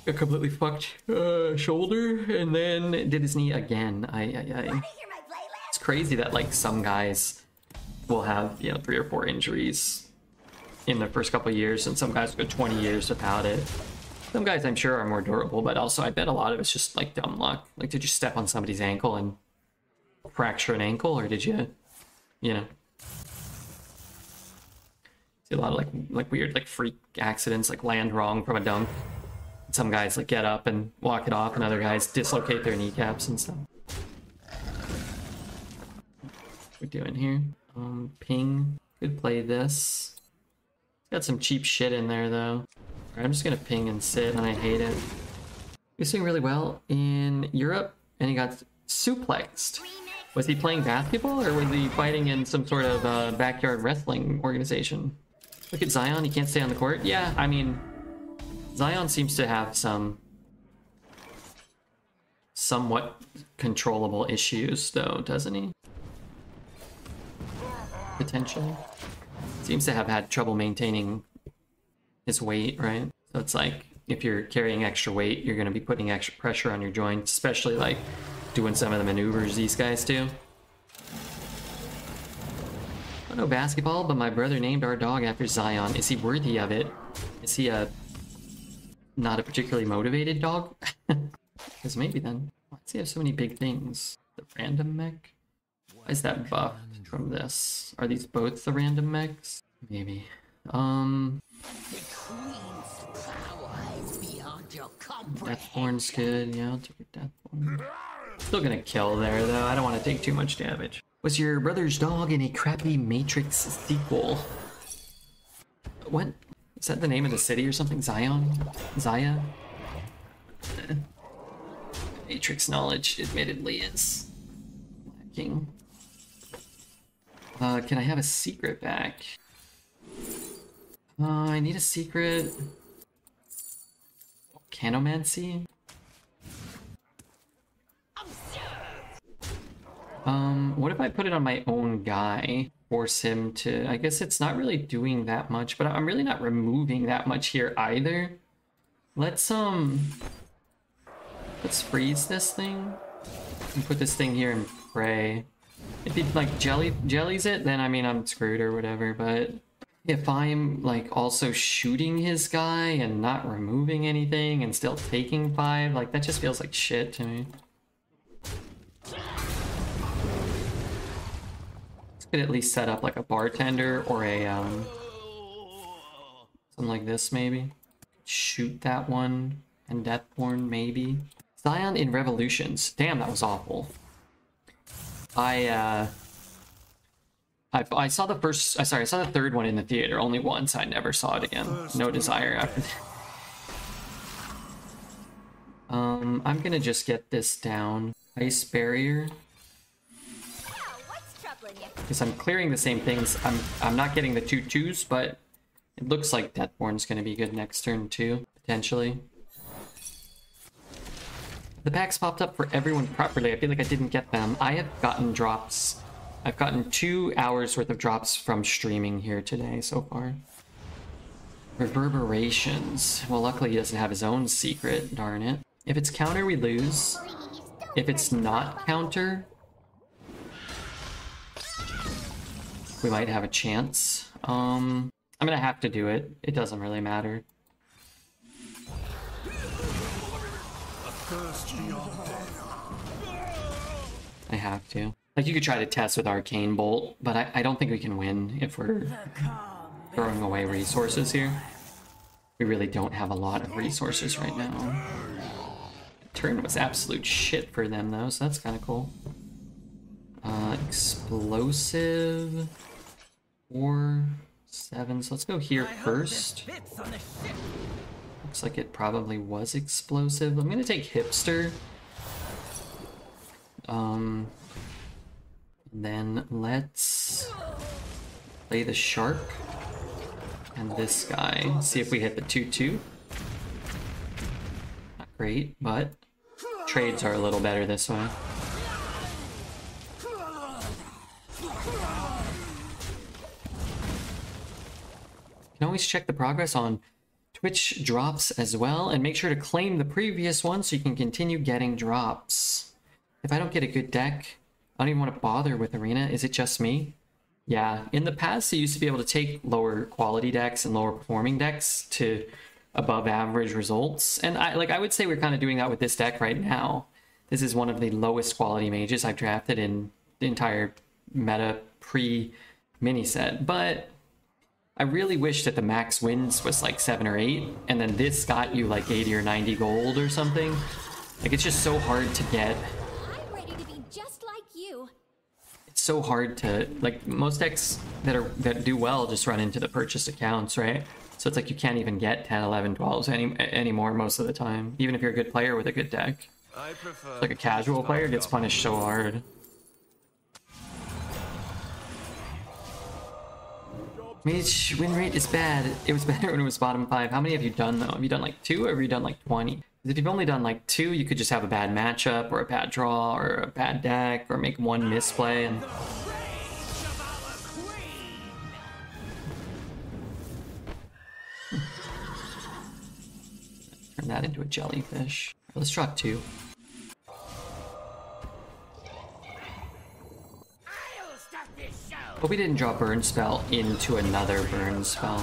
A completely fucked shoulder, and then did his knee again. It's crazy that like some guys will have 3 or 4 injuries in their first couple of years, and some guys go 20 years without it. Some guys I'm sure are more durable, but also I bet a lot of it's just like dumb luck. Like, did you step on somebody's ankle and fracture an ankle, or did you see a lot of like weird like freak accidents, like land wrong from a dunk. Some guys like get up and walk it off, and other guys dislocate their kneecaps and stuff. What are we doing here? Ping. Could play this. Got some cheap shit in there though. Alright, I'm just gonna ping and sit, and I hate it. He was doing really well in Europe, and he got suplexed. Was he playing basketball, or was he fighting in some sort of backyard wrestling organization? Look at Zion, he can't stay on the court. Yeah, I mean, Zion seems to have some somewhat controllable issues though, doesn't he? Potentially. Seems to have had trouble maintaining his weight, right? So it's like, if you're carrying extra weight, you're going to be putting extra pressure on your joints, especially like doing some of the maneuvers these guys do. I don't know basketball, but my brother named our dog after Zion. Is he worthy of it? Is he not a particularly motivated dog? Because maybe then. Why does he have so many big things? The random mech? Why is that buffed from this? Are these both the random mechs? Maybe. Deathborn's good. Yeah, I'll take a Deathborn. Still gonna kill there though. I don't want to take too much damage. Was your brother's dog in a crappy Matrix sequel? What? Is that the name of the city or something? Zion? Zaya? Matrix knowledge admittedly is lacking. Can I have a secret back? I need a secret. Canomancy? What if I put it on my own guy? Force him to... I guess it's not really doing that much, but I'm really not removing that much here either. Let's freeze this thing. And put this thing here and pray. If he, like, jellies it, then, I mean, I'm screwed or whatever, but... if I'm like also shooting his guy and not removing anything and still taking 5, like that just feels like shit to me. Could at least set up like a bartender or a something like this maybe. Shoot that one and Deathborn maybe. Zion in Revolutions. Damn, that was awful. I saw the first. Sorry, I saw the third one in the theater only once. I never saw it again. No desire after that. I'm gonna just get this down. Ice barrier. Because I'm clearing the same things. I'm not getting the 2/2s, but it looks like Deathborn's gonna be good next turn too, potentially. The packs popped up for everyone properly. I feel like I didn't get them. I have gotten drops. I've gotten 2 hours worth of drops from streaming here today so far. Reverberations. Well, luckily he doesn't have his own secret, darn it. If it's counter, we lose. If it's not counter, we might have a chance. I'm gonna have to do it. It doesn't really matter. I have to. Like, you could try to test with Arcane Bolt, but I don't think we can win if we're throwing away resources here. We really don't have a lot of resources right now. Turn was absolute shit for them though, so that's kind of cool. Explosive. 4, 7, so let's go here first. Looks like it probably was explosive. I'm gonna take hipster. Then let's play the shark and this guy. See if we hit the 2/2. Not great, but trades are a little better this way. You can always check the progress on Twitch drops as well, and make sure to claim the previous one so you can continue getting drops. If I don't get a good deck, I don't even want to bother with Arena. Is it just me? Yeah, in the past, you used to be able to take lower quality decks and lower performing decks to above average results. And I would say we're kind of doing that with this deck right now. This is one of the lowest quality mages I've drafted in the entire meta pre-mini set. But I really wish that the max wins was like 7 or 8, and then this got you like 80 or 90 gold or something. Like, it's just so hard to get. I'm ready to be just like you. It's so hard to, like, most decks that do well just run into the purchased accounts, right? So it's like you can't even get 10, 11, 12s anymore most of the time, even if you're a good player with a good deck. Like a casual player gets punished so hard. Mage win rate is bad. It was better when it was bottom 5. How many have you done though? Have you done like 2 or have you done like 20? If you've only done like 2, you could just have a bad matchup or a bad draw or a bad deck or make one misplay and... Turn that into a jellyfish. Let's draw 2. But we didn't draw Burn Spell into another Burn Spell.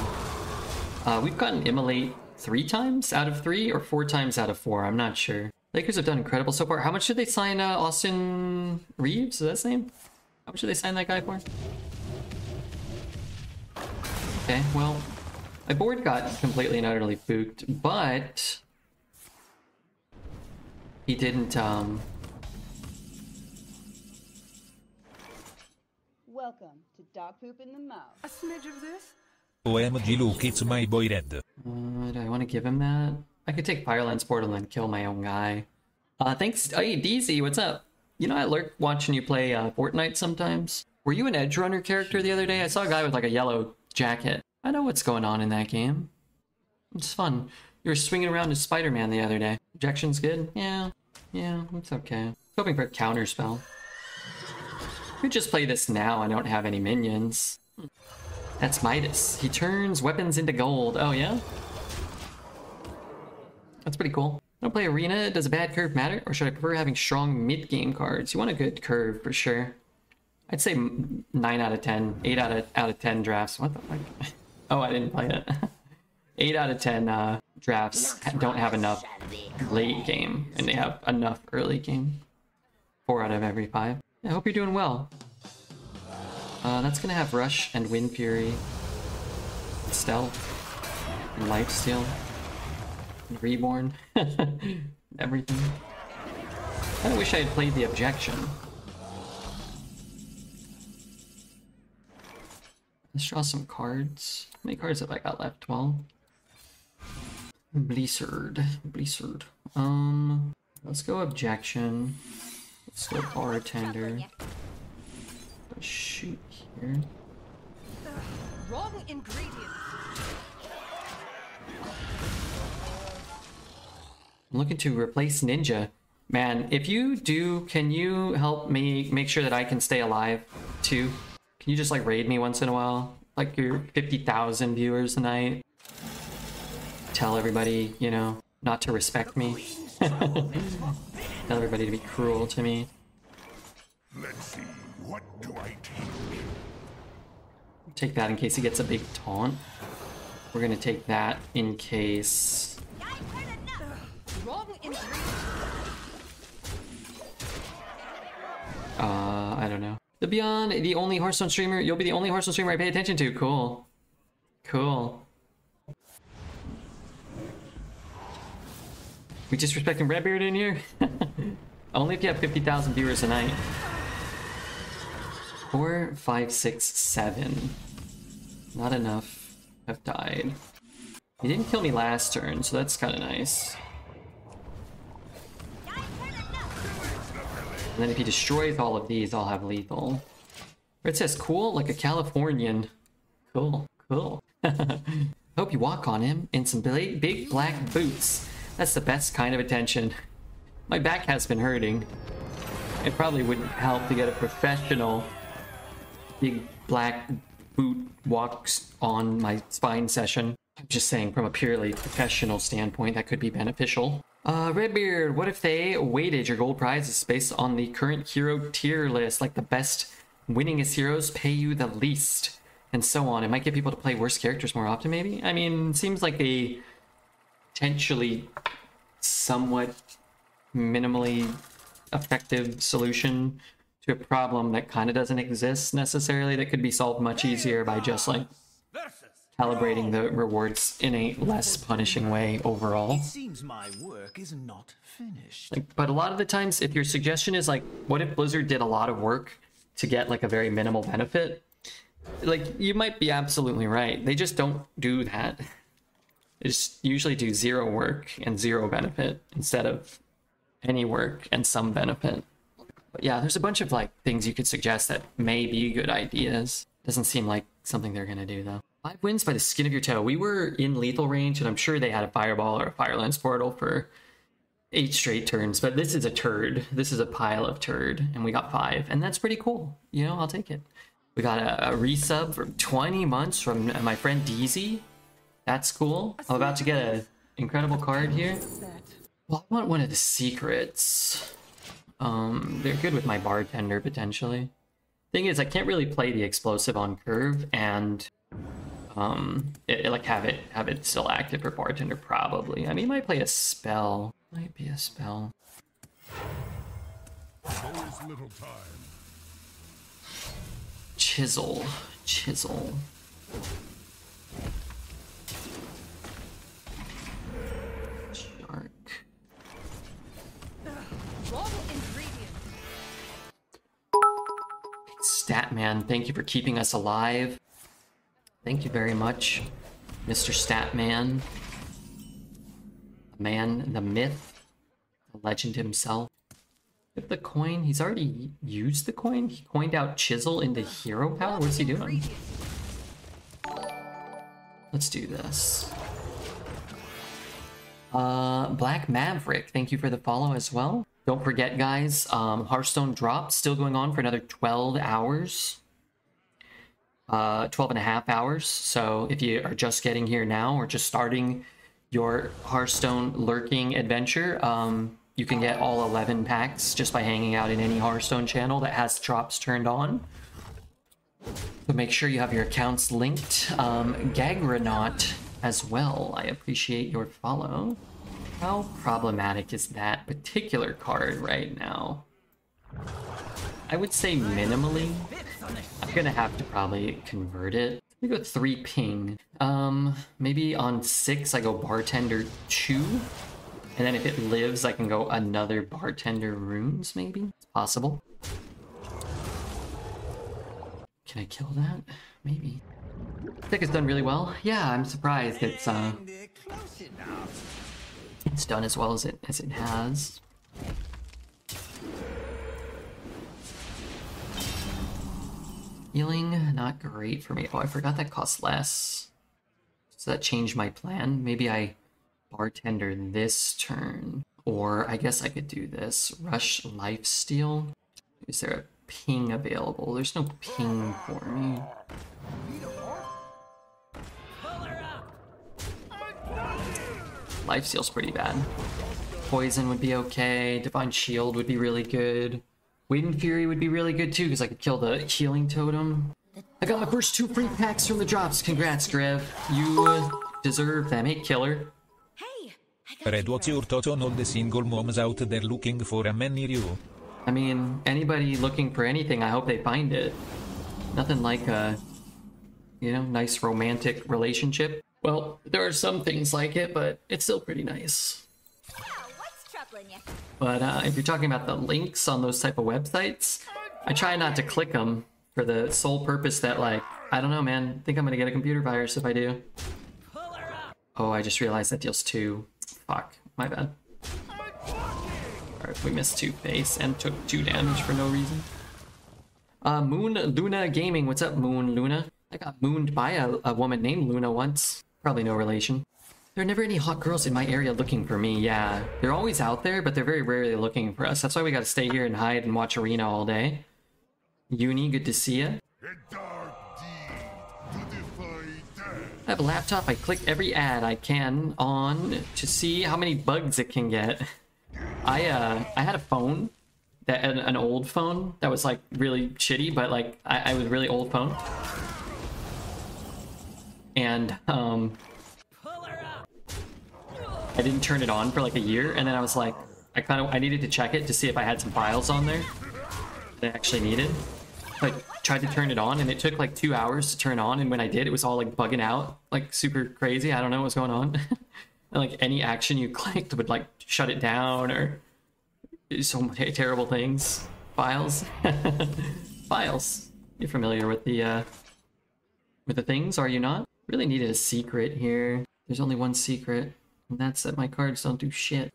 We've gotten Immolate 3 times out of 3 or 4 times out of 4. I'm not sure. Lakers have done incredible so far. How much did they sign Austin Reeves? Is that his name? How much did they sign that guy for? Okay, well, my board got completely and utterly booked, but he didn't, Welcome to Dog Poop in the Mouth. A smidge of this? OMG look, it's my boy Red. do I want to give him that? I could take Firelance Portal and then kill my own guy. Thanks. Hey, DZ, what's up? You know, I lurk watching you play Fortnite sometimes. Were you an Edge Runner character the other day? I saw a guy with like a yellow jacket. I know what's going on in that game. It's fun. You were swinging around as Spider-Man the other day. Objection's good? Yeah, it's okay. Hoping for a counter spell. Could just play this now. I don't have any minions. That's Midas. He turns weapons into gold. Oh, yeah? That's pretty cool. I don't play Arena. Does a bad curve matter? Or should I prefer having strong mid-game cards? You want a good curve for sure. I'd say 9 out of 10. 8 out of 10 drafts. What the fuck? Oh, I didn't play it. 8 out of 10 drafts don't have enough late game, and they have enough early game. 4 out of every 5. I hope you're doing well. That's gonna have Rush and Wind Fury, Stealth, and Lifesteal, and Reborn, everything. I kinda wish I had played the Objection. Let's draw some cards. How many cards have I got left? 12? Blizzard. Let's go Objection. Let's go Bartender. Let's shoot here. Wrong ingredient. I'm looking to replace Ninja. Man, if you do, can you help me make sure that I can stay alive too? Can you just like raid me once in a while? Like your 50,000 viewers a night? Tell everybody, you know, not to respect me. Tell everybody to be cruel to me. Let's see, what do I take? Take that in case he gets a big taunt. We're gonna take that in case... Wrong ingredient. I don't know. The Beyond, the only Hearthstone streamer. You'll be the only Hearthstone streamer I pay attention to. Cool. Cool. We disrespecting Redbeard in here? Only if you have 50,000 viewers a night. 4, 5, 6, 7. Not enough have died. He didn't kill me last turn, so that's kind of nice. And then if he destroys all of these, I'll have lethal. Where it says cool, like a Californian. Cool, cool. Hope you walk on him in some big black boots. That's the best kind of attention. My back has been hurting. It probably wouldn't help to get a professional big black boot walks on my spine session. I'm just saying from a purely professional standpoint, that could be beneficial. Redbeard, what if they weighted your gold prizes based on the current hero tier list, like the best winningest heroes pay you the least, and so on? It might get people to play worse characters more often, maybe? I mean, it seems like a potentially somewhat minimally effective solution to a problem that kind of doesn't exist necessarily, that could be solved much easier by just like calibrating the rewards in a less punishing way overall. It seems my work is not finished. Like, but a lot of the times, if your suggestion is like, what if Blizzard did a lot of work to get like a very minimal benefit? Like, you might be absolutely right. They just don't do that. They just usually do 0 work and 0 benefit instead of any work and some benefit. But yeah, there's a bunch of like things you could suggest that may be good ideas. Doesn't seem like something they're gonna do though. 5 wins by the skin of your toe. We were in lethal range, and I'm sure they had a fireball or a fire lance portal for 8 straight turns, but this is a turd. This is a pile of turd, and we got 5, and that's pretty cool. You know, I'll take it. We got a resub for 20 months from my friend DZ. That's cool. I'm about to get an incredible card here. Well, I want one of the secrets. They're good with my bartender, potentially. Thing is, I can't really play the explosive on curve, and like have it still active for bartender, probably. I mean, might play a spell. Might be a spell. Always little time. Chisel. Shark. Wrong ingredient. Statman, thank you for keeping us alive. Thank you very much, Mr. Statman. The man, the myth, the legend himself. Get the coin. He's already used the coin. He coined out Chisel into hero power. What's he doing? Let's do this. Black Maverick, thank you for the follow as well. Don't forget, guys, Hearthstone drop still going on for another 12 hours. 12 and a half hours. So if you are just getting here now or just starting your Hearthstone lurking adventure, you can get all 11 packs just by hanging out in any Hearthstone channel that has drops turned on. So make sure you have your accounts linked. Gagranaut as well. I appreciate your follow. How problematic is that particular card right now? I would say minimally. I'm gonna have to probably convert it. We go 3 ping. Maybe on 6 I go bartender 2. And then if it lives, I can go another bartender runes, maybe? It's possible. Can I kill that? Maybe. Deck has done really well. Yeah, I'm surprised it's done as well as it has. Healing, not great for me. Oh, I forgot that costs less. Does that change my plan? Maybe I bartender this turn. Or I guess I could do this. Rush lifesteal. Is there a ping available? There's no ping for me. Lifesteal's pretty bad. Poison would be okay. Divine Shield would be really good. Wind Fury would be really good too, because I could kill the healing totem. I got my first 2 free packs from the drops. Congrats, Grev. You deserve them. Hey, killer. Red, what's your thoughts on all the single moms out there looking for a man near you? I mean, anybody looking for anything, I hope they find it. Nothing like a, you know, nice romantic relationship. Well, there are some things like it, but it's still pretty nice. What's troubling you? But if you're talking about the links on those type of websites, I try not to click them for the sole purpose that, like, I don't know, man, I think I'm gonna get a computer virus if I do. Oh, I just realized that deals 2. Fuck, my bad. Alright, we missed 2 face and took 2 damage for no reason. Moon Luna Gaming, what's up, Moon Luna? I got mooned by a woman named Luna once. Probably no relation. There are never any hot girls in my area looking for me. Yeah, they're always out there, but they're very rarely looking for us. That's why we gotta stay here and hide and watch Arena all day. Uni, good to see ya. I have a laptop. I click every ad I can on to see how many bugs it can get. I had a phone, that an old phone that was like really shitty, but like I was a really old phone. And I didn't turn it on for like a year, and then I was like, I needed to check it to see if I had some files on there that I actually needed. I tried to turn it on, and it took like 2 hours to turn on, and when I did, it was all like bugging out, like super crazy. I don't know what's going on. And like any action you clicked would like shut it down or so terrible things. Files. Files. You're familiar with the things, are you not? Really needed a secret here. There's only one secret, and that's that my cards don't do shit.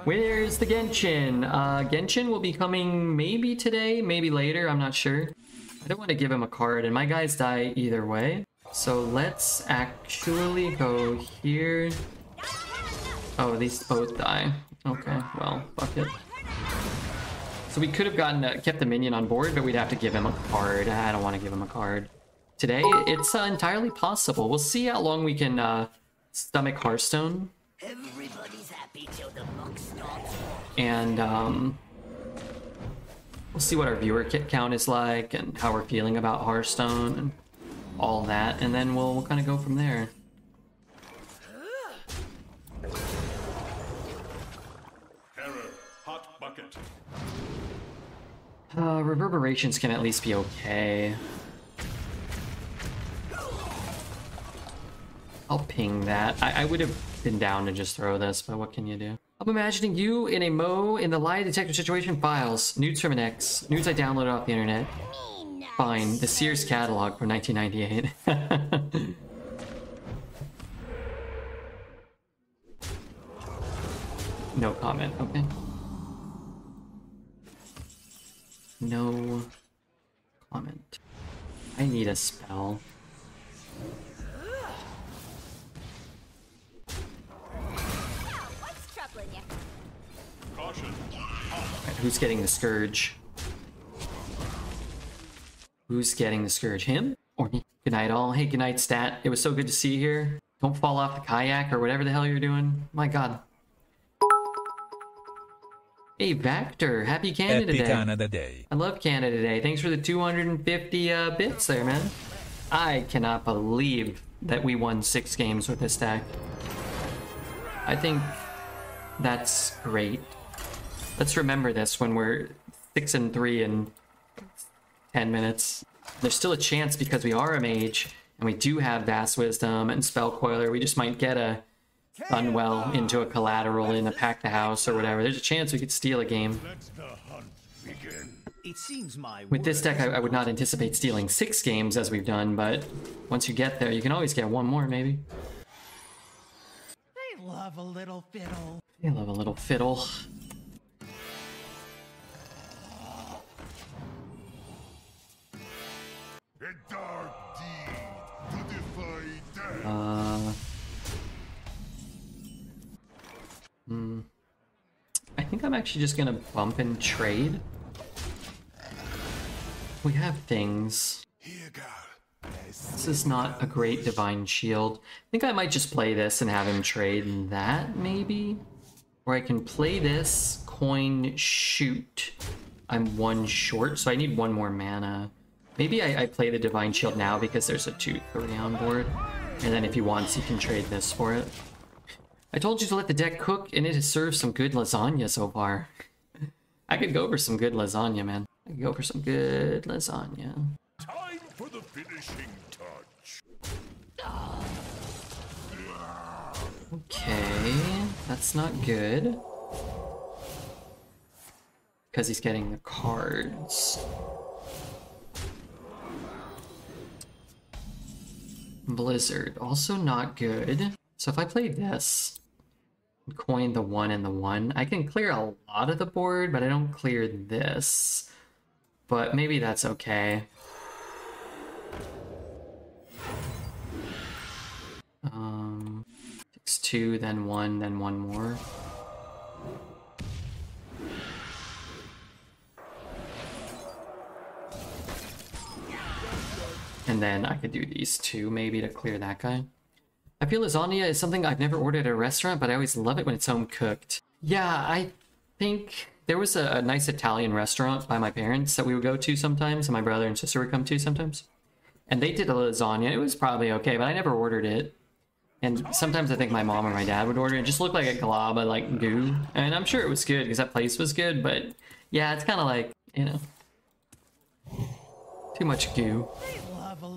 Where's the Genshin? Genshin will be coming maybe today, maybe later, I'm not sure. I don't want to give him a card, and my guys die either way. So let's actually go here. Oh, these both die. Okay, well, fuck it. So we could have gotten kept the minion on board, but we'd have to give him a card. I don't want to give him a card. Today, it's entirely possible. We'll see how long we can stomach Hearthstone. Everybody's happy till the buck stops. And we'll see what our viewer count is like and how we're feeling about Hearthstone and all that, and then we'll kind of go from there. Error. Hot bucket. Reverberations can at least be okay. I'll ping that. I would have been down to just throw this, but what can you do? I'm imagining you in a Mo in the lie detector situation files. Nudes from an ex. Nudes I downloaded off the internet. Fine. The Sears catalog from 1998. No comment. Okay. No comment. I need a spell. What's troubling you? Caution. Right, who's getting the Scourge? Who's getting the Scourge? Him? Or me? Good night, all. Hey, good night, Stat. It was so good to see you here. Don't fall off the kayak or whatever the hell you're doing. My god. Hey, Vector, happy Canada Happy Day. Canada Day. I love Canada Day. Thanks for the 250 bits there, man. I cannot believe that we won 6 games with this deck. I think that's great. Let's remember this when we're 6-3 in 10 minutes. There's still a chance because we are a mage and we do have Vast Wisdom and Spell Coiler. We just might get a Sunwell into a collateral in a Pack the House or whatever. There's a chance we could steal a game. Let the hunt begin. It seems my With this work deck, I would not anticipate stealing 6 games as we've done, but once you get there, you can always get one more, maybe. I love a little fiddle. I love a little fiddle. A dark deed to defy death. I think I'm actually just gonna bump and trade. We have things. Here, girl. This is not a great Divine Shield. I think I might just play this and have him trade that, maybe? Or I can play this, coin, shoot. I'm 1 short, so I need 1 more mana. Maybe I play the Divine Shield now because there's a 2/3 on board. And then if he wants, he can trade this for it. I told you to let the deck cook, and it has served some good lasagna so far. I could go for some good lasagna, man. I could go for some good lasagna. Time for the finishing touch. Okay, that's not good. Because he's getting the cards. Blizzard, also not good. So if I play this, coin the 1 and the 1, I can clear a lot of the board, but I don't clear this. But maybe that's okay. Takes 2, then 1, then 1 more. And then I could do these 2 maybe to clear that guy. I feel lasagna is something I've never ordered at a restaurant, but I always love it when it's home cooked. Yeah, I think there was a nice Italian restaurant by my parents that we would go to sometimes, and my brother and sister would come to sometimes. And they did a lasagna. It was probably okay, but I never ordered it. And sometimes I think my mom or my dad would order it. It just looked like a glob of like goo. And I'm sure it was good because that place was good, but yeah, it's kind of like, you know, too much goo.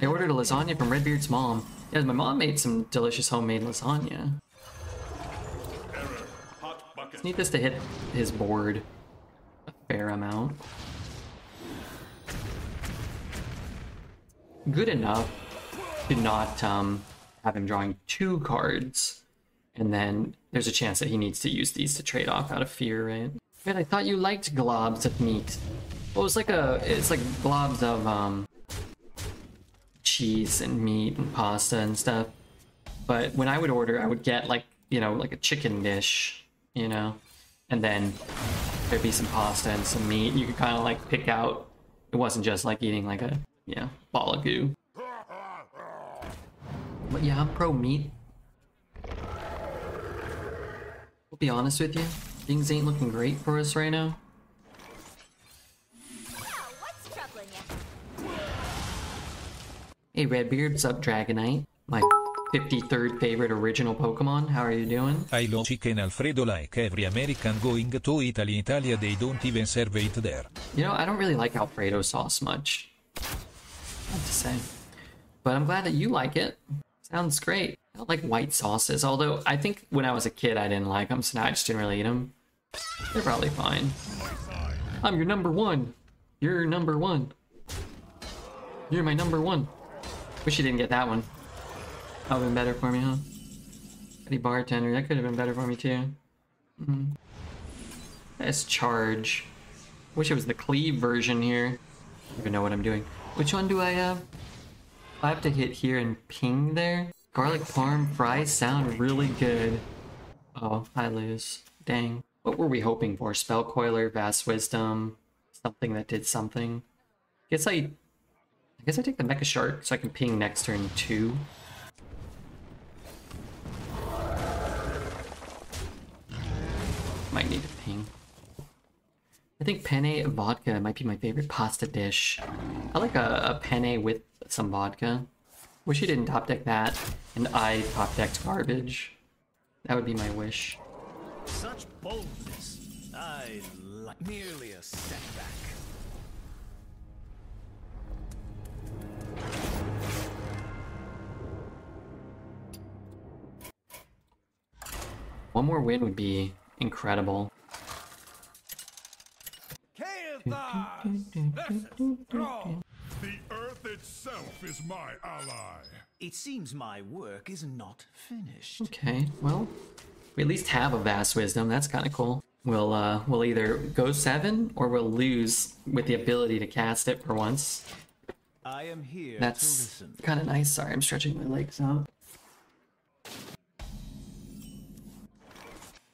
I ordered a lasagna from Redbeard's mom. Yeah, my mom made some delicious homemade lasagna. Just need this to hit his board a fair amount. Good enough to not have him drawing 2 cards. And then there's a chance that he needs to use these to trade off out of fear, right? Wait, I thought you liked globs of meat. Well, it's like globs of cheese and meat and pasta and stuff. But when I would order, I would get like, you know, like a chicken dish, you know, and then there'd be some pasta and some meat. You could kind of like pick out. It wasn't just like eating like a, you know, ball of goo. But yeah, I'm pro meat. I'll be honest with you, things ain't looking great for us right now. What's troubling you? Hey Redbeard, what's up Dragonite? My 53rd favorite original Pokemon, how are you doing? I love chicken Alfredo like every American going to Italy. Italia they don't even serve it there. You know, I don't really like Alfredo sauce much. I have to say. But I'm glad that you like it. Sounds great. I don't like white sauces, although I think when I was a kid I didn't like them, so now I just didn't really eat them. They're probably fine. I'm your number 1. You're number 1. You're my number 1. Wish you didn't get that one. That would have been better for me, huh? Eddie Bartender, that could have been better for me too. Let's charge. Wish it was the cleave version here. I don't even know what I'm doing. Which one do I have? I have to hit here and ping there. Garlic parm fries sound really good. Oh, I lose. Dang. What were we hoping for? Spell Coiler, Vast Wisdom, something that did something. I guess I take the Mecha Shark so I can ping next turn 2. Might need to ping. think penne vodka might be my favorite pasta dish. I like a penne with some vodka. Wish he didn't top deck that, and I top decked garbage. That would be my wish. Such boldness. I like merely a setback. One more win would be incredible. The earth itself is my ally. It seems my work is not finished. Okay, well, we at least have a vast wisdom. That's kind of cool. We'll either go 7 or we'll lose with the ability to cast it for once. I am here to That's listen. kind of nice. Sorry, I'm stretching my legs out.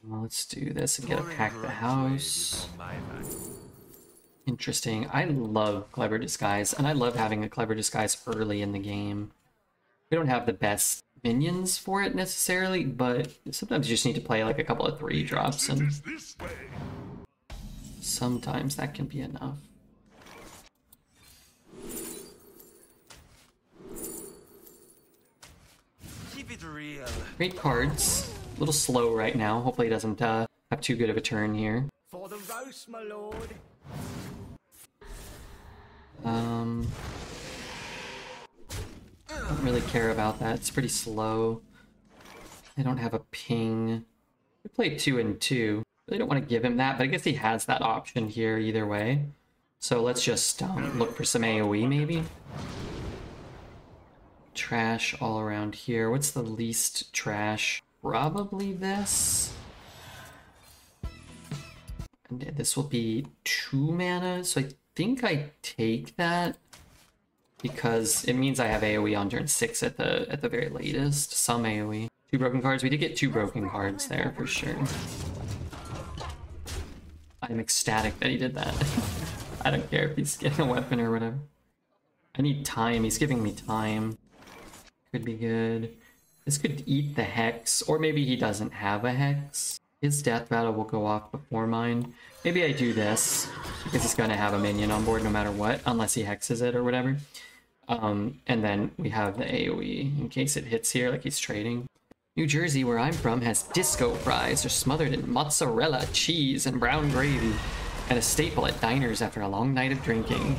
Well, let's do this and get a pack the house. Interesting. I love Clever Disguise, and I love having a Clever Disguise early in the game. We don't have the best minions for it necessarily, but sometimes you just need to play like a couple of 3-drops, and sometimes that can be enough. Keep it real. Great cards. A little slow right now. Hopefully he doesn't have too good of a turn here. For the roast, my lord. Don't really care about that. It's pretty slow. I don't have a ping. We played 2 and 2. Really don't want to give him that, but I guess he has that option here either way. So let's just look for some AoE maybe. Trash all around here. What's the least trash? Probably this. And this will be 2 mana, so I think I take that because it means I have AoE on turn 6 at the very latest. Some AoE. 2 broken cards. We did get 2 broken cards there for sure. I'm ecstatic that he did that. I don't care if he's getting a weapon or whatever. I need time. He's giving me time. Could be good. This could eat the Hex, or maybe he doesn't have a Hex. His Death Rattle will go off before mine. Maybe I do this, because he's going to have a minion on board no matter what, unless he hexes it or whatever. And then we have the AoE, in case it hits here like he's trading. New Jersey, where I'm from, has disco fries. They're smothered in mozzarella, cheese, and brown gravy, and a staple at diners after a long night of drinking.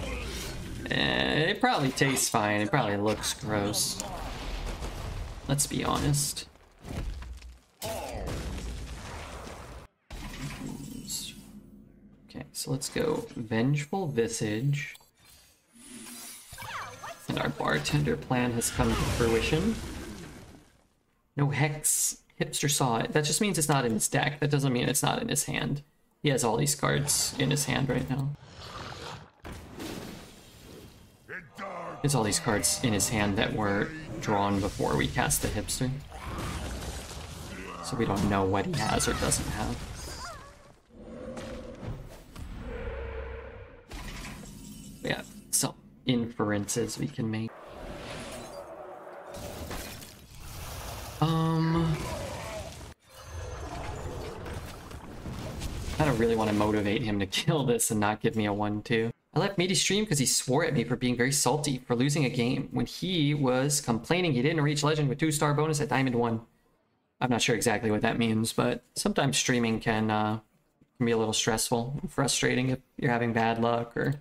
It probably tastes fine. It probably looks gross. Let's be honest. Okay, so let's go Vengeful Visage. And our bartender plan has come to fruition. No Hex. Hipster saw it. That just means it's not in his deck. That doesn't mean it's not in his hand. He has all these cards in his hand right now. He has all these cards in his hand that were drawn before we cast the Hipster. So we don't know what he has or doesn't have. Yeah, some inferences we can make. I don't really want to motivate him to kill this and not give me a 1-2. I left Meaty stream because he swore at me for being very salty for losing a game when he was complaining he didn't reach Legend with 2-star bonus at Diamond 1. I'm not sure exactly what that means, but sometimes streaming can be a little stressful and frustrating if you're having bad luck, or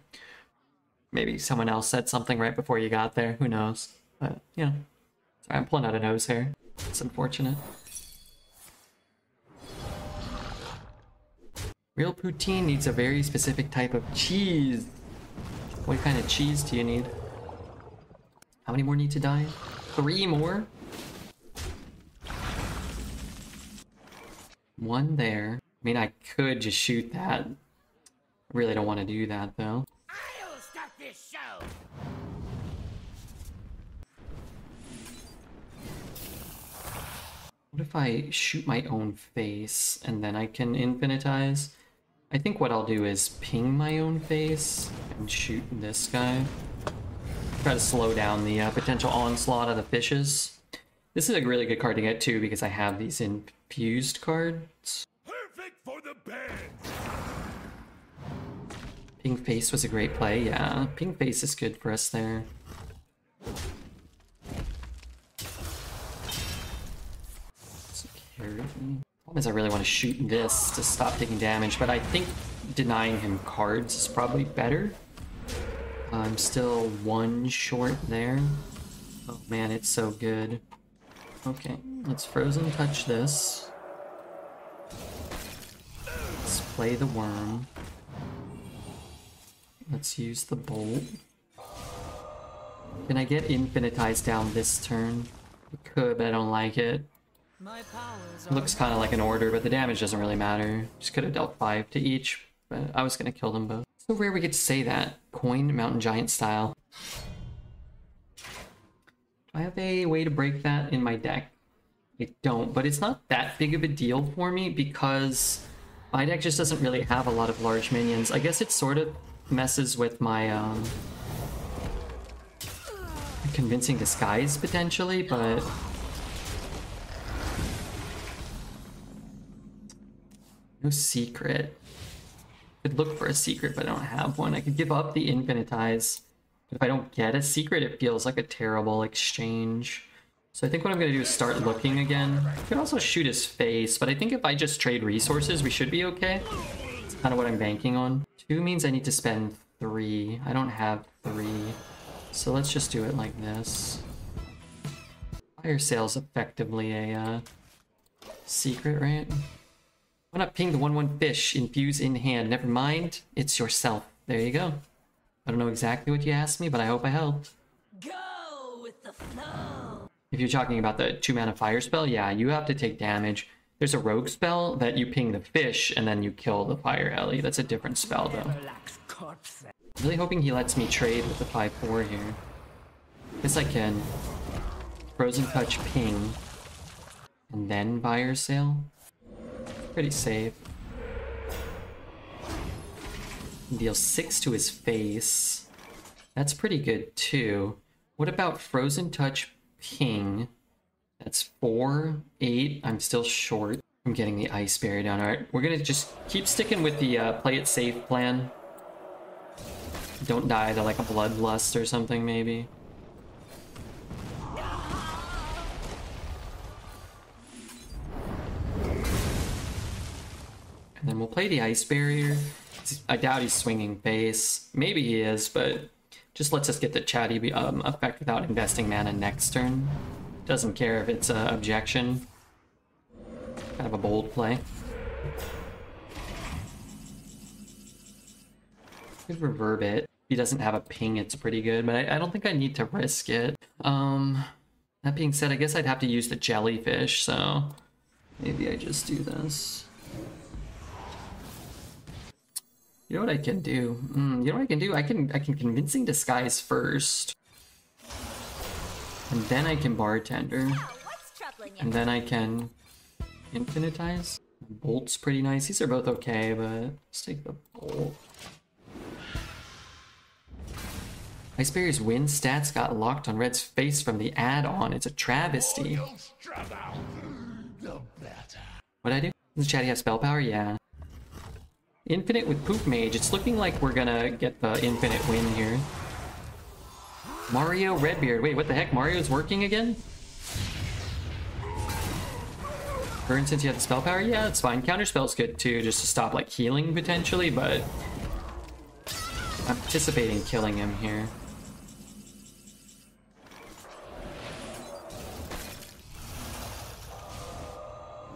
maybe someone else said something right before you got there. Who knows? But, you know. Sorry, I'm pulling out a nose hair. It's unfortunate. Real poutine needs a very specific type of cheese. What kind of cheese do you need? How many more need to die? 3 more? 1 there. I mean, I could just shoot that. I really don't want to do that, though. I'll start this show. What if I shoot my own face and then I can infinitize? I think what I'll do is ping my own face and shoot this guy. Try to slow down the potential onslaught of the fishes. This is a really good card to get too because I have these infused cards. Perfect for the bed. Ping face was a great play, yeah. Ping face is good for us there. Security. Problem is I really want to shoot this to stop taking damage, but I think denying him cards is probably better. I'm still one short there. Oh man, it's so good. Okay, let's frozen touch this. Let's play the worm. Let's use the bolt. Can I get infinitized down this turn? I could, but I don't like it. It looks kind of like an order, but the damage doesn't really matter. Just could have dealt 5 to each, but I was going to kill them both. So rare we get to say that. Coin Mountain Giant style. Do I have a way to break that in my deck? I don't, but it's not that big of a deal for me because my deck just doesn't really have a lot of large minions. I guess it sort of messes with my convincing disguise potentially, but no secret. I could look for a secret, but I don't have one. I could give up the infinitize. But if I don't get a secret, it feels like a terrible exchange. So I think what I'm going to do is start looking again. I could also shoot his face, but I think if I just trade resources, we should be okay. That's kind of what I'm banking on. 2 means I need to spend 3. I don't have 3. So let's just do it like this. Fire sale's effectively a secret, right? Why not ping the 1/1 fish, infuse in hand? Never mind, it's yourself. There you go. I don't know exactly what you asked me, but I hope I helped. Go with the flow. If you're talking about the 2-mana fire spell, yeah, you have to take damage. There's a rogue spell that you ping the fish and then you kill the fire ellie. That's a different spell though. I'm really hoping he lets me trade with the 5/4 here. Guess I can frozen touch ping and then fire sale. Pretty safe. Deal 6 to his face. That's pretty good too. What about frozen touch ping? That's 4, 8. I'm still short. I'm getting the ice barrier down. Alright, we're gonna just keep sticking with the play it safe plan. Don't die to like a bloodlust or something maybe. And then we'll play the ice barrier. I doubt he's swinging face. Maybe he is, but just lets us get the chatty effect without investing mana next turn. Doesn't care if it's an objection. Kind of a bold play. Could reverb it. If he doesn't have a ping, it's pretty good, but I don't think I need to risk it. That being said, I guess I'd have to use the jellyfish, so maybe I just do this. You know what I can do? You know what I can do? I can convincing disguise first. And then I can bartender. And then I can infinitize. Bolt's pretty nice. These are both okay, but let's take the bolt. Ice Barrier's win stats got locked on Red's face from the add-on. It's a travesty. What'd I do? Does Chatty have spell power? Yeah. Infinite with Poop Mage. It's looking like we're gonna get the infinite win here. Mario Redbeard. Wait, what the heck? Mario's working again? Burn since you have the spell power? Yeah, it's fine. Counterspell's good too, just to stop like healing potentially, but I'm anticipating killing him here.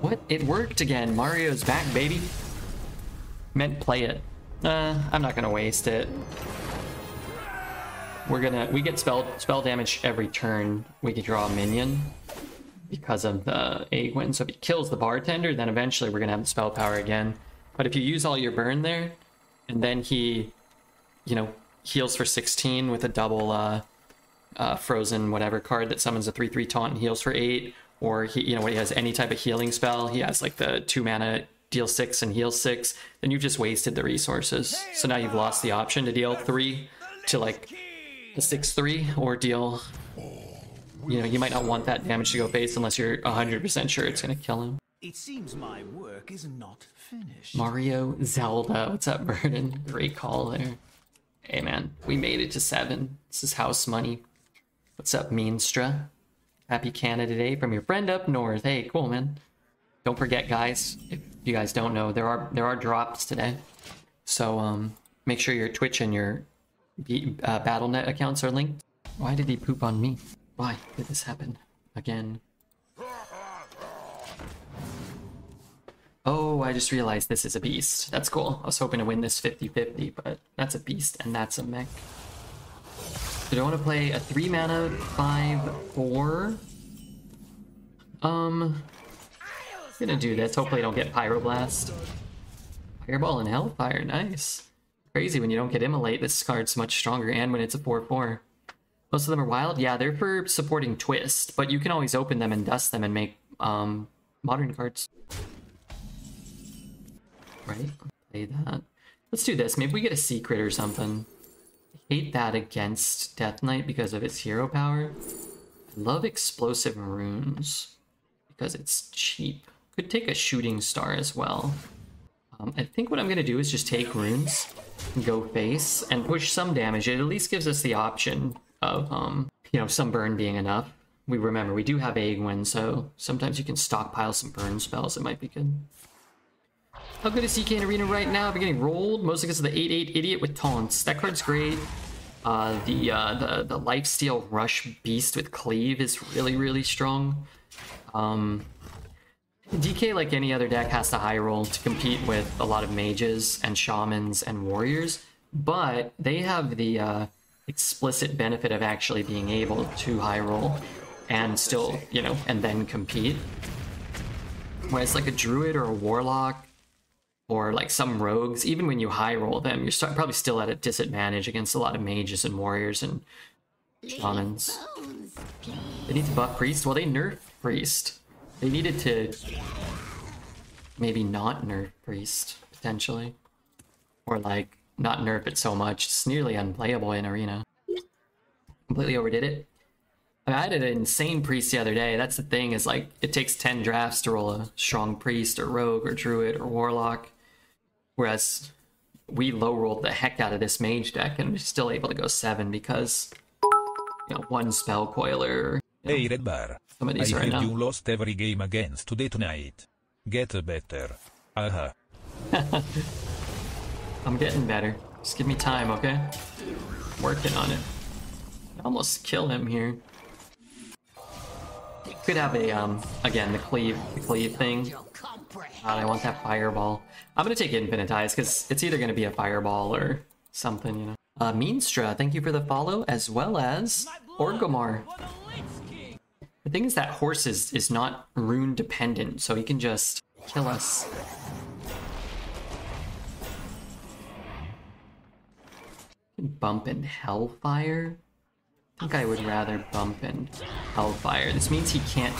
What? It worked again. Mario's back, baby. Meant play it. I'm not gonna waste it. We get spell damage every turn. We can draw a minion because of the Aegwin. So if he kills the bartender, then eventually we're gonna have the spell power again. But if you use all your burn there, and then he, you know, heals for 16 with a double frozen whatever card that summons a 3/3 taunt and heals for 8, or he, you know, when he has any type of healing spell, he has like the 2 mana deal 6 and heal 6, then you've just wasted the resources. So now you've lost the option to deal 3 to like the 6/3 or deal, you know, you might not want that damage to go face unless you're 100% sure it's gonna kill him. It seems my work is not finished. Mario, Zelda. What's up, Burden? Great call there. Hey, man. We made it to 7. This is house money. What's up, Meanstra? Happy Canada Day from your friend up north. Hey, cool, man. Don't forget, guys, if you guys don't know, there are drops today. So, make sure your Twitch and your Battle.net accounts are linked. Why did he poop on me? Why did this happen again? Oh, I just realized this is a beast. That's cool. I was hoping to win this 50-50, but that's a beast and that's a mech. So do I want to play a 3 mana 5/4? I'm gonna do this. Hopefully I don't get Pyroblast. Fireball and Hellfire, nice. Crazy when you don't get Immolate. This card's much stronger, and when it's a 4/4. Most of them are wild. Yeah, they're for supporting Twist, but you can always open them and dust them and make modern cards. Right? Play that. Let's do this. Maybe we get a secret or something. I hate that against Death Knight because of its hero power. I love explosive runes because it's cheap. Could take a shooting star as well. I think what I'm gonna do is just take runes, go face, and push some damage. It at least gives us the option of you know, some burn being enough. We remember we do have Aegwynn, so sometimes you can stockpile some burn spells. It might be good. How good is CK in Arena right now? I'm getting rolled, mostly because of the 8/8 Idiot with taunts. That card's great. The Lifesteal Rush Beast with Cleave is really strong. DK, like any other deck, has to high roll to compete with a lot of mages and shamans and warriors, but they have the explicit benefit of actually being able to high roll and still, you know, and then compete. Whereas like a druid or a warlock or like some rogues, even when you high roll them, you're probably still at a disadvantage against a lot of mages and warriors and shamans. They need to buff priest. Well, they nerfed priest. They needed to maybe not nerf priest, potentially. Or like, not nerf it so much. It's nearly unplayable in Arena. Completely overdid it. I mean, I did an insane priest the other day. That's the thing, is like, it takes 10 drafts to roll a strong priest or rogue or druid or warlock. Whereas we low rolled the heck out of this mage deck and we're still able to go 7 because, you know, one spell coiler. Hey Red Bar, Some of these I are heard enough. you lost every game against Death Knight. Get better. Aha. I'm getting better. Just give me time, okay? Working on it. Almost kill him here. Could have a again the cleave thing. I want that fireball. I'm gonna take Infinitize because it's either gonna be a fireball or something, you know. Meanstra, thank you for the follow, as well as Orgomar. The thing is that horse is not rune dependent, so he can just kill us. Bump and Hellfire? I think I would rather bump and Hellfire. This means he can't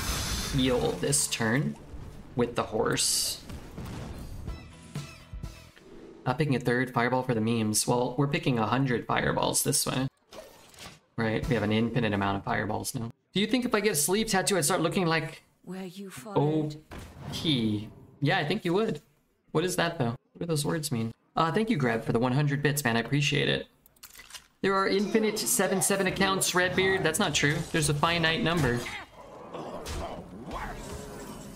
heal this turn with the horse. Picking a third fireball for the memes. Well, we're picking 100 fireballs this way. Right, we have an infinite amount of fireballs now. Do you think if I get a sleeve tattoo, I'd start looking like Where you followed. OP? Yeah, I think you would. What is that, though? What do those words mean? Thank you, Greb, for the 100 bits, man. I appreciate it. There are infinite 7/7 accounts, Redbeard. That's not true. There's a finite number.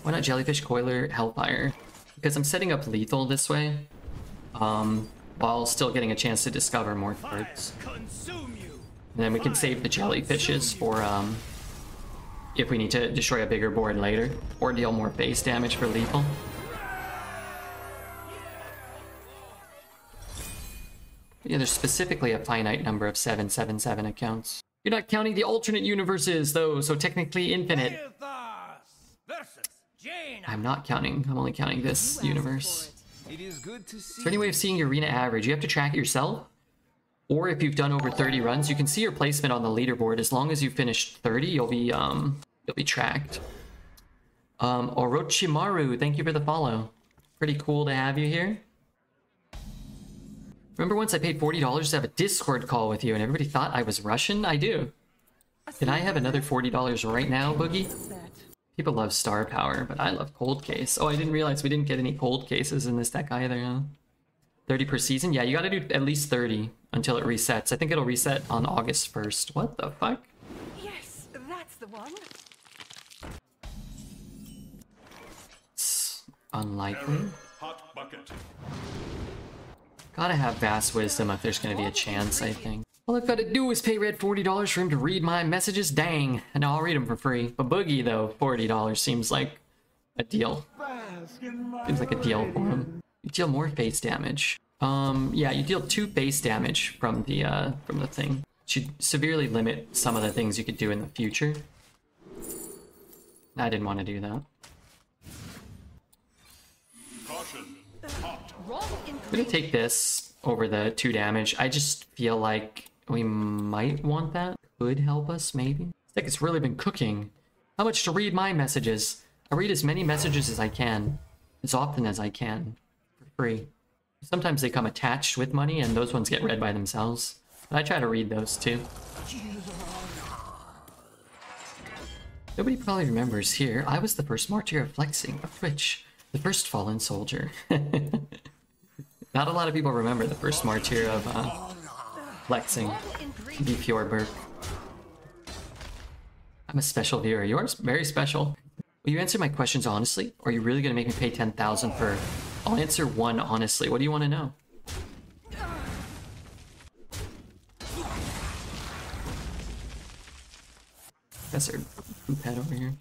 Why not Jellyfish, Coiler, Hellfire? Because I'm setting up lethal this way, while still getting a chance to discover more cards. And then we can save the Jellyfishes for, if we need to destroy a bigger board later, or deal more base damage for lethal. Yeah, there's specifically a finite number of 7/7/7 accounts. You're not counting the alternate universes, though, so technically infinite. I'm not counting. I'm only counting this universe. Is there any way of seeing your arena average? You have to track it yourself? Or if you've done over 30 runs, you can see your placement on the leaderboard. As long as you finished 30, you'll be tracked. Orochimaru, thank you for the follow. Pretty cool to have you here. Remember once I paid $40 to have a Discord call with you and everybody thought I was Russian? I do. Can I have another $40 right now, Boogie? People love star power, but I love cold case. Oh, I didn't realize we didn't get any cold cases in this deck either, huh? 30 per season? Yeah, you gotta do at least 30 until it resets. I think it'll reset on August 1st. What the fuck? Yes, that's the one. It's unlikely. Hot bucket. Gotta have Vast Wisdom if there's gonna be a chance, I think. All I've gotta do is pay Red $40 for him to read my messages. Dang. And I'll read them for free. But Boogie, though, $40 seems like a deal. Seems like a deal for him. You deal more face damage. Yeah, you deal 2 base damage from the thing. Should severely limit some of the things you could do in the future. I didn't want to do that. Caution. Hot. Wrong I'm gonna ingredient. take this over the 2 damage. I just feel like we might want that. Could help us, maybe. This deck has really been cooking. How much to read my messages? I read as many messages as I can, as often as I can, for free. Sometimes they come attached with money, and those ones get read by themselves. But I try to read those too. Nobody probably remembers here. I was the first martyr of flexing, of Twitch, the first fallen soldier. Not a lot of people remember the first martyr of flexing. Wrong ingredient. Be Fjordberg. I'm a special viewer. Yours very special. Will you answer my questions honestly? Or are you really gonna make me pay 10,000 for? I'll answer one honestly. What do you want to know? That's our poop head over here.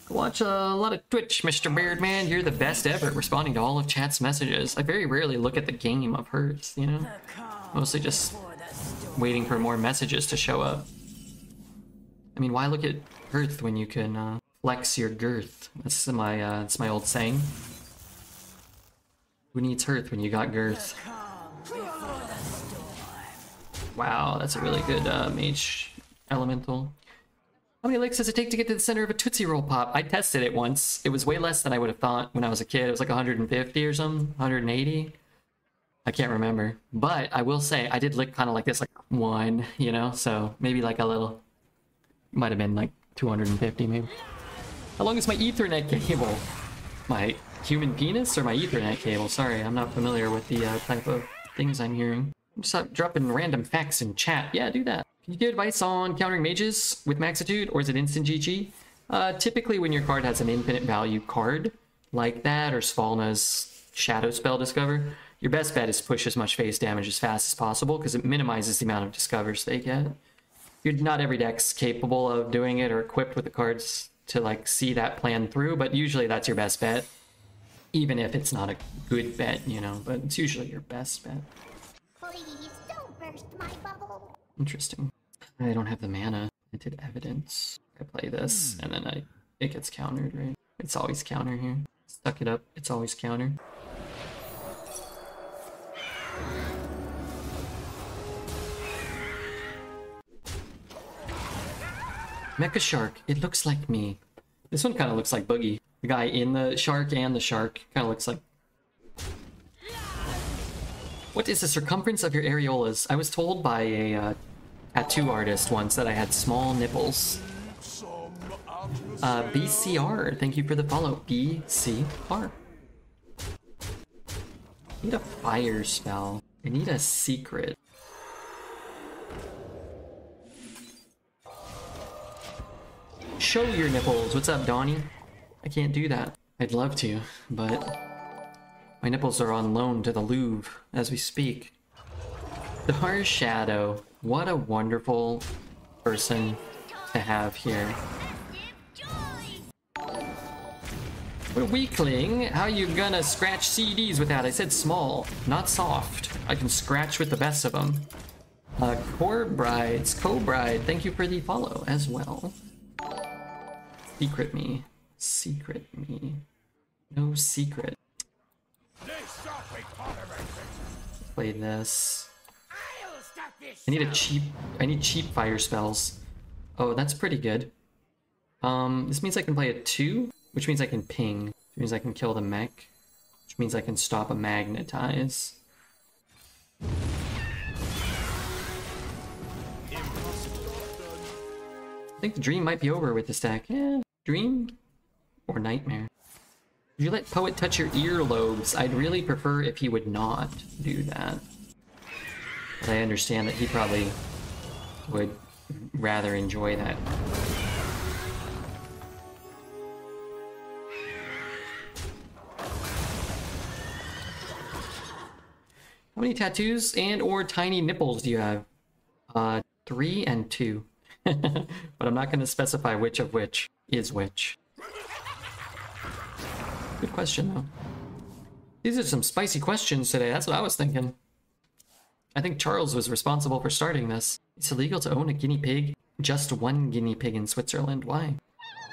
Watch a lot of Twitch, Mr. Beardman. You're the best ever at responding to all of chat's messages. I very rarely look at the game of hers, you know? Mostly just waiting for more messages to show up. I mean, why look at Hearth when you can flex your girth? That's my old saying. Who needs Hearth when you got girth? Wow, that's a really good Mage elemental. How many licks does it take to get to the center of a Tootsie Roll Pop? I tested it once. It was way less than I would have thought when I was a kid. It was like 150 or something, 180. I can't remember. But I will say, I did lick kind of like this, like 1, you know? So maybe like a little, might have been like 250 maybe. How long is my Ethernet cable? My human penis or my Ethernet cable? Sorry, I'm not familiar with the type of things I'm hearing. Just dropping random facts in chat. Yeah, do that. Can you give advice on countering mages with Maxitude, or is it instant GG? Typically when your card has an infinite value card, like that, or Svalna's Shadow Spell Discover, your best bet is push as much face damage as fast as possible, because it minimizes the amount of discovers they get. Not every deck's capable of doing it or equipped with the cards to like see that plan through, but usually that's your best bet. Even if it's not a good bet, you know, but it's usually your best bet. Please don't burst my bubble. Interesting. I don't have the mana. I did evidence. I play this, and then it gets countered, right? It's always counter here. Stuck it up. It's always counter. Mecha Shark. It looks like me. This one kind of looks like Boogie. The guy in the shark and the shark kind of looks like... What is the circumference of your areolas? I was told by a tattoo artist once that I had small nipples. BCR, thank you for the follow. BCR. I need a fire spell. I need a secret. Show your nipples. What's up, Donnie? I can't do that. I'd love to, but my nipples are on loan to the Louvre as we speak. Dar Shadow. What a wonderful person to have here. What a weakling. How you gonna scratch CDs with that? I said small, not soft. I can scratch with the best of them. Co-Bride, thank you for the follow as well. Secret me. Secret me. No secret. Play this. I need cheap fire spells. Oh, that's pretty good. This means I can play a 2, which means I can ping. Which means I can kill the mech. Which means I can stop a magnetize. I think the dream might be over with this deck. Yeah, Dream or nightmare? Would you let Poet touch your earlobes? I'd really prefer if he would not do that. But I understand that he probably would rather enjoy that. How many tattoos and or tiny nipples do you have? 3 and 2. But I'm not going to specify which of which is which. Good question, though. These are some spicy questions today. That's what I was thinking. I think Charles was responsible for starting this. It's illegal to own a guinea pig. Just one guinea pig in Switzerland. Why?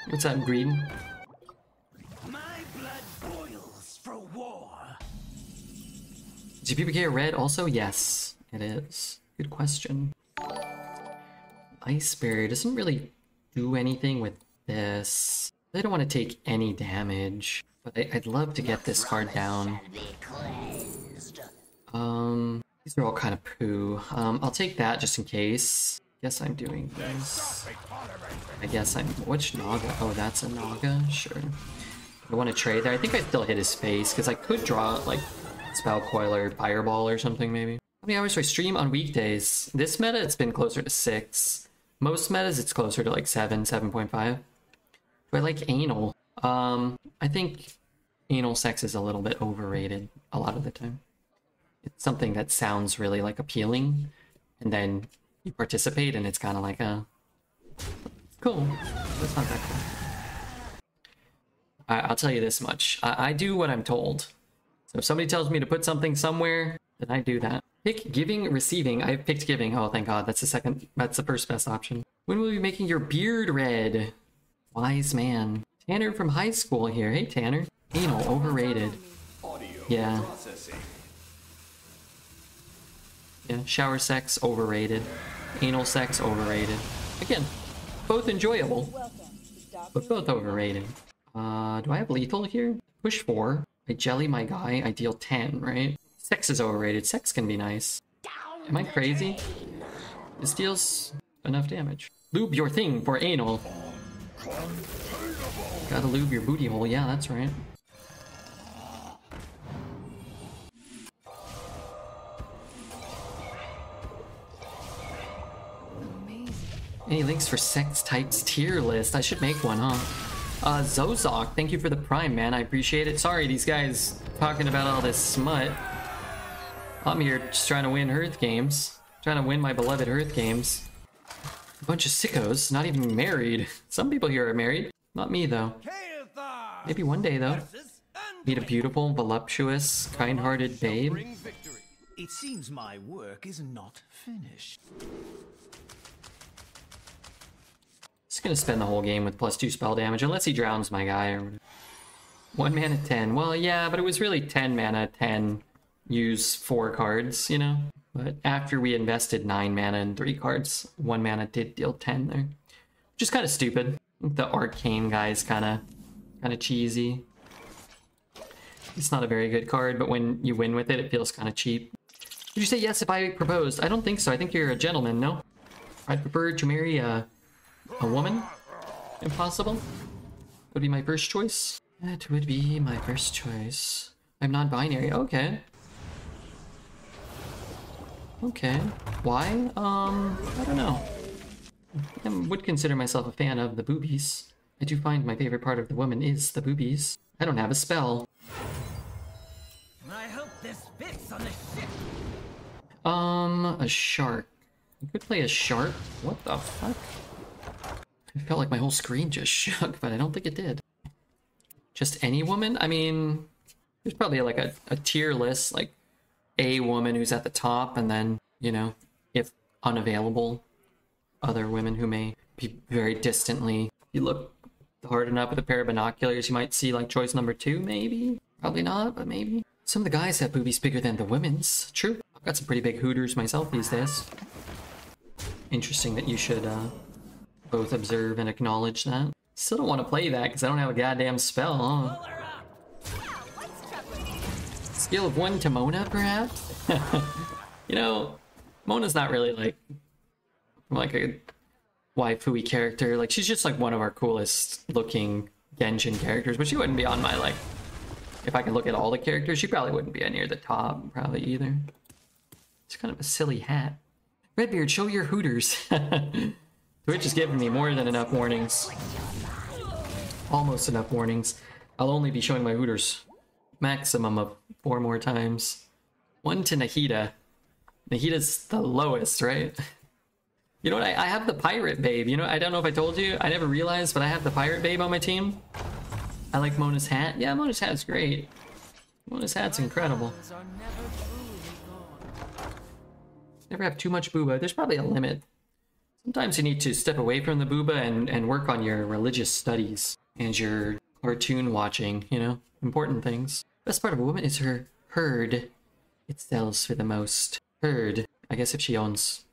What's that, Greed? My blood boils for war. Is your PPK red also? Yes, it is. Good question. Ice Barrier doesn't really do anything with this. I don't want to take any damage, but I'd love to get this card down. These are all kind of poo. I'll take that just in case. Guess I'm doing this. I guess I'm... Which Naga? Oh, that's a Naga? Sure. I want to trade there. I think I still hit his face, because I could draw, like, Spell Coil or Fireball or something, maybe. How many hours do I stream on weekdays? This meta, it's been closer to 6. Most metas, it's closer to, like, 7, 7.5. Do I like anal? I think anal sex is a little bit overrated a lot of the time. It's something that sounds really, like, appealing, and then you participate, and it's kind of like a... Cool. That's not that cool. I'll tell you this much. I do what I'm told. So if somebody tells me to put something somewhere, then I do that. Pick giving, receiving. I've picked giving. Oh, thank God. That's the first best option. When will you be making your beard red? Wise man. Tanner from high school here. Hey, Tanner. Anal, overrated. Yeah. Yeah, shower sex, overrated. Anal sex, overrated. Again, both enjoyable, but both overrated. Do I have lethal here? Push 4. I jelly my guy. I deal 10, right? Sex is overrated. Sex can be nice. Am I crazy? This deals enough damage. Lube your thing for anal. Gotta lube your booty hole. Yeah, that's right. Any links for sex types tier list? I should make one, huh? Zozok, thank you for the prime, man. I appreciate it. Sorry, these guys talking about all this smut. I'm here just trying to win Hearth games. Trying to win my beloved Hearth games. A bunch of sickos, not even married. Some people here are married. Not me, though. Maybe one day, though. Meet a beautiful, voluptuous, kind-hearted babe. It seems my work is not finished. Just gonna spend the whole game with +2 spell damage, unless he drowns my guy or whatever. 1 mana 10. Well, yeah, but it was really 10 mana 10. Use 4 cards, you know? But after we invested 9 mana and 3 cards, 1 mana did deal 10 there. Which is kind of stupid. The arcane guy is kind of cheesy. It's not a very good card, but when you win with it, it feels kind of cheap. Did you say yes if I proposed? I don't think so. I think you're a gentleman, no? I'd prefer to marry a woman, if possible. Would be my first choice. That would be my first choice. I'm non-binary. Okay. Okay. Why? I don't know. I would consider myself a fan of the boobies. I do find my favorite part of the woman is the boobies. I don't have a spell. I hope this fits on the ship. A shark. I could play a shark. What the fuck? I felt like my whole screen just shook, but I don't think it did. Just any woman? I mean, there's probably like a tier list, like a woman who's at the top, and then, you know, if unavailable, other women who may be very distantly. If you look hard enough with a pair of binoculars, you might see like choice number 2, maybe? Probably not, but maybe. Some of the guys have boobies bigger than the women's. True. I've got some pretty big hooters myself these days. Interesting that you should, both observe and acknowledge that. Still don't want to play that because I don't have a goddamn spell, huh? Skill of 1 to Mona, perhaps? You know, Mona's not really like a waifu character. Like, she's just like one of our coolest looking Genshin characters, but she wouldn't be on my, like, if I could look at all the characters, she probably wouldn't be near the top, probably either. It's kind of a silly hat. Redbeard, show your hooters. Twitch is giving me more than enough warnings. Almost enough warnings. I'll only be showing my hooters maximum of 4 more times. 1 to Nahida. Nahida's the lowest, right? You know what? I have the pirate babe. You know, I don't know if I told you. I never realized, but I have the pirate babe on my team. I like Mona's hat. Yeah, Mona's hat's great. Mona's hat's incredible. Never have too much booba. There's probably a limit. Sometimes you need to step away from the booba and work on your religious studies and your cartoon watching, you know? Important things. Best part of a woman is her herd. It sells for the most. Herd. I guess if she owns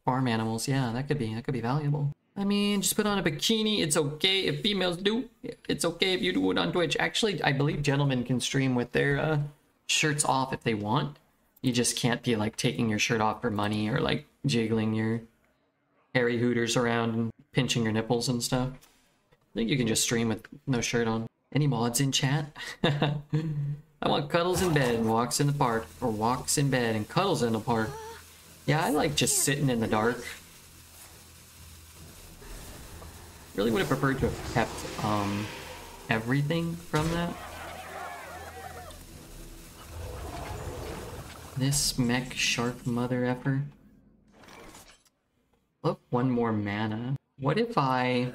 farm animals, yeah, that could be valuable. I mean, just put on a bikini. It's okay if females do. It's okay if you do it on Twitch. Actually, I believe gentlemen can stream with their shirts off if they want. You just can't be like taking your shirt off for money or like jiggling your hairy hooters around and pinching your nipples and stuff. I think you can just stream with no shirt on. Any mods in chat? I want cuddles in bed and walks in the park, or walks in bed and cuddles in the park. Yeah, I like just sitting in the dark. Really would have preferred to have kept everything from that. This mech shark mother effer. Look, 1 more mana. What if I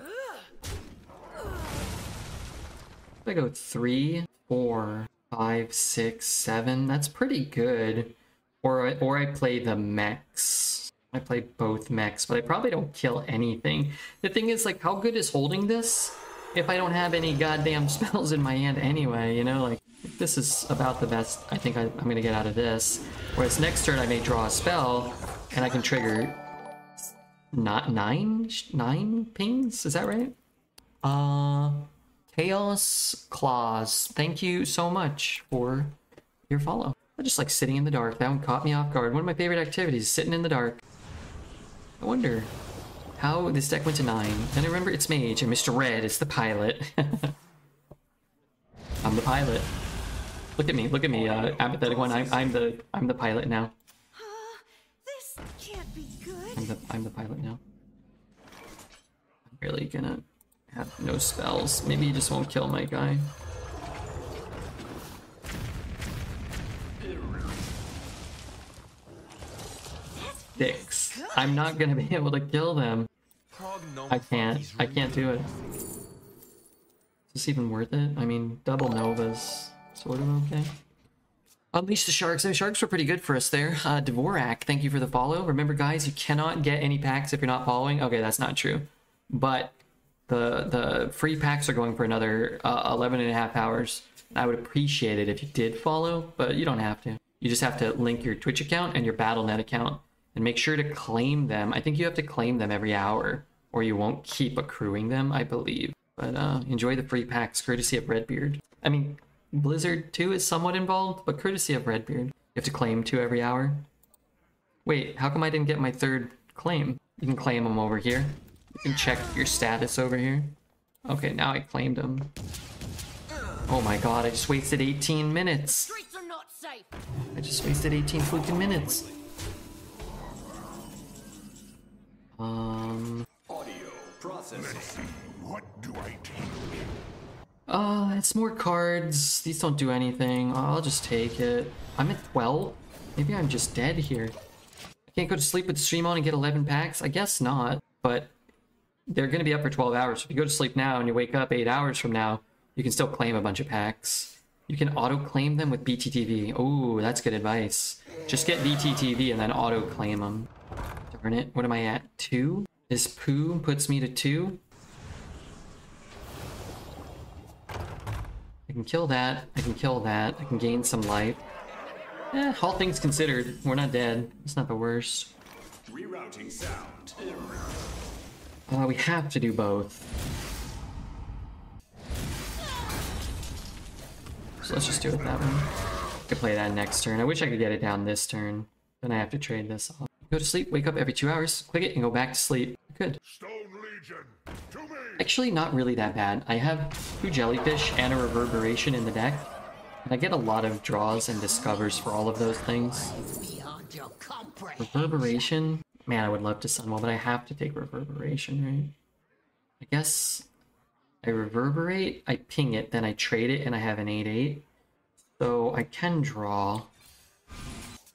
go 3, 4, 5, 6, 7? That's pretty good. Or I play the mechs. I play both mechs, but I probably don't kill anything. The thing is, like, how good is holding this if I don't have any goddamn spells in my hand anyway, you know? Like, this is about the best I think I'm gonna get out of this. Whereas next turn I may draw a spell, and I can trigger not 9 pings? Is that right? Chaos Claws. Thank you so much for your follow. I just like sitting in the dark. That one caught me off guard. One of my favorite activities, sitting in the dark. I wonder how this deck went to 9. And I remember it's Mage, and Mr. Red is the pilot. I'm the pilot. Look at me, apathetic one. I'm the pilot now. This can't be good. I'm the pilot now. I'm really gonna have no spells. Maybe he just won't kill my guy. Six. I'm not gonna be able to kill them. I can't do it. Is this even worth it? I mean, double Nova's sort of okay. Unleash the Sharks. The Sharks were pretty good for us there. Dvorak, thank you for the follow. Remember, guys, you cannot get any packs if you're not following. Okay, that's not true. But the free packs are going for another 11.5 hours. I would appreciate it if you did follow, but you don't have to. You just have to link your Twitch account and your Battle.net account. And make sure to claim them. I think you have to claim them every hour, or you won't keep accruing them, I believe. But enjoy the free packs, courtesy of Redbeard. I mean, Blizzard too is somewhat involved, but courtesy of Redbeard. You have to claim 2 every hour. Wait, how come I didn't get my 3rd claim? You can claim them over here. You can check your status over here. Okay, now I claimed them. Oh my god, I just wasted 18 minutes. Streets are not safe. I just wasted 18 freaking minutes. Audio processing. Let's see, what do I take? It's more cards. These don't do anything. I'll just take it. I'm at 12. Maybe I'm just dead here. I can't go to sleep with the stream on and get 11 packs? I guess not, but they're gonna be up for 12 hours. If you go to sleep now and you wake up 8 hours from now, you can still claim a bunch of packs. You can auto-claim them with BTTV. Oh, that's good advice. Just get BTTV and then auto-claim them. Darn it, what am I at? 2? This poo puts me to 2. I can kill that, I can kill that, I can gain some life. All things considered, we're not dead. It's not the worst. Rerouting sound. We have to do both. So let's just do it that way. I could play that next turn. I wish I could get it down this turn. Then I have to trade this off. Go to sleep, wake up every 2 hours, click it, and go back to sleep. Good. Stone vision to me. Actually, not really that bad. I have 2 jellyfish and a reverberation in the deck, and I get a lot of draws and discovers for all of those things. Beyond your comprehension. Reverberation? Man, I would love to Sunwall, but I have to take reverberation, right? I guess I reverberate, I ping it, then I trade it, and I have an 8/8. So I can draw.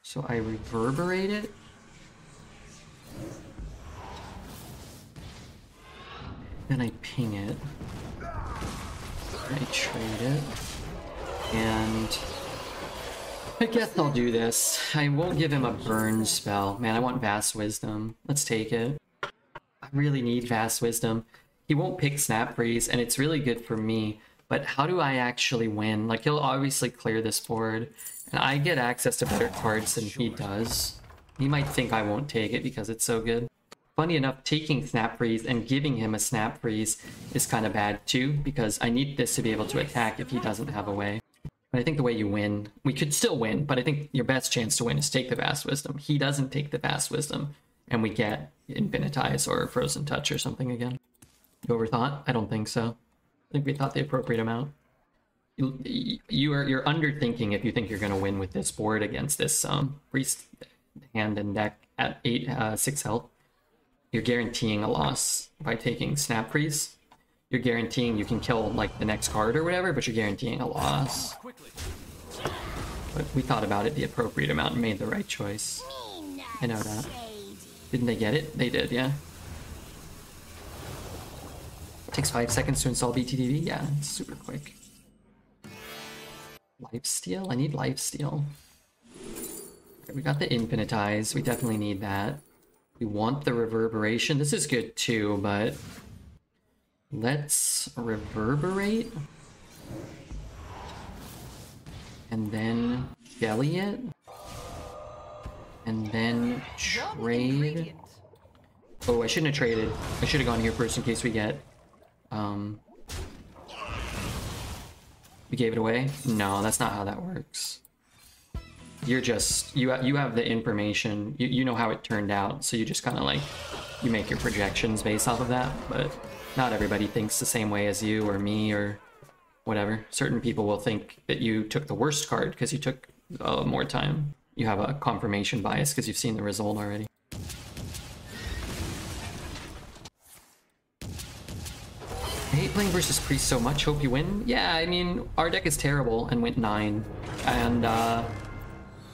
So I reverberate it. Then I ping it. I trade it. And I guess I'll do this. I won't give him a burn spell. Man, I want Vast Wisdom. Let's take it. I really need Vast Wisdom. He won't pick Snap Freeze, and it's really good for me. But how do I actually win? Like, he'll obviously clear this board, and I get access to better cards than he does. He might think I won't take it because it's so good. Funny enough, taking Snap Freeze and giving him a Snap Freeze is kind of bad too, because I need this to be able to attack if he doesn't have a way. But I think the way you win, we could still win, but I think your best chance to win is take the Vast Wisdom. He doesn't take the Vast Wisdom, and we get Infinitize or Frozen Touch or something again. You overthought? I don't think so. I think we thought the appropriate amount. You're underthinking if you think you're going to win with this board against this priest hand and deck at 6 health. You're guaranteeing a loss by taking Snap Freeze. You're guaranteeing you can kill like the next card or whatever, but you're guaranteeing a loss. But we thought about it the appropriate amount and made the right choice. I know that. Didn't they get it? They did, yeah. Takes 5 seconds to install BTTV? Yeah, it's super quick. Lifesteal? I need Lifesteal. Okay, we got the Infinitize. We definitely need that. We want the Reverberation. This is good too, but let's Reverberate. And then Jelly it. And then trade. Oh, I shouldn't have traded. I should have gone here first in case we get... You gave it away? No, that's not how that works. You're just, you have the information, you know how it turned out, so you just kind of like, you make your projections based off of that, but not everybody thinks the same way as you or me or whatever. Certain people will think that you took the worst card because you took more time. You have a confirmation bias because you've seen the result already. I hate playing versus Priest so much, hope you win. Yeah, I mean, our deck is terrible and went 9, and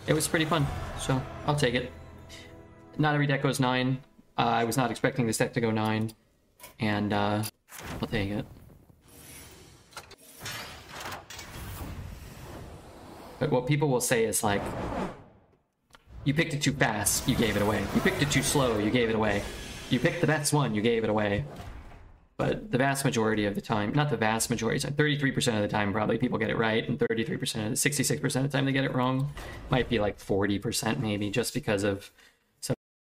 it was pretty fun, so I'll take it. Not every deck goes 9. I was not expecting this deck to go 9, and I'll take it. But what people will say is like, you picked it too fast, you gave it away. You picked it too slow, you gave it away. You picked the best one, you gave it away. But the vast majority of the time, not the vast majority, 33% of the time probably people get it right, and 33%, 66% of the time they get it wrong. Might be like 40% maybe, just because of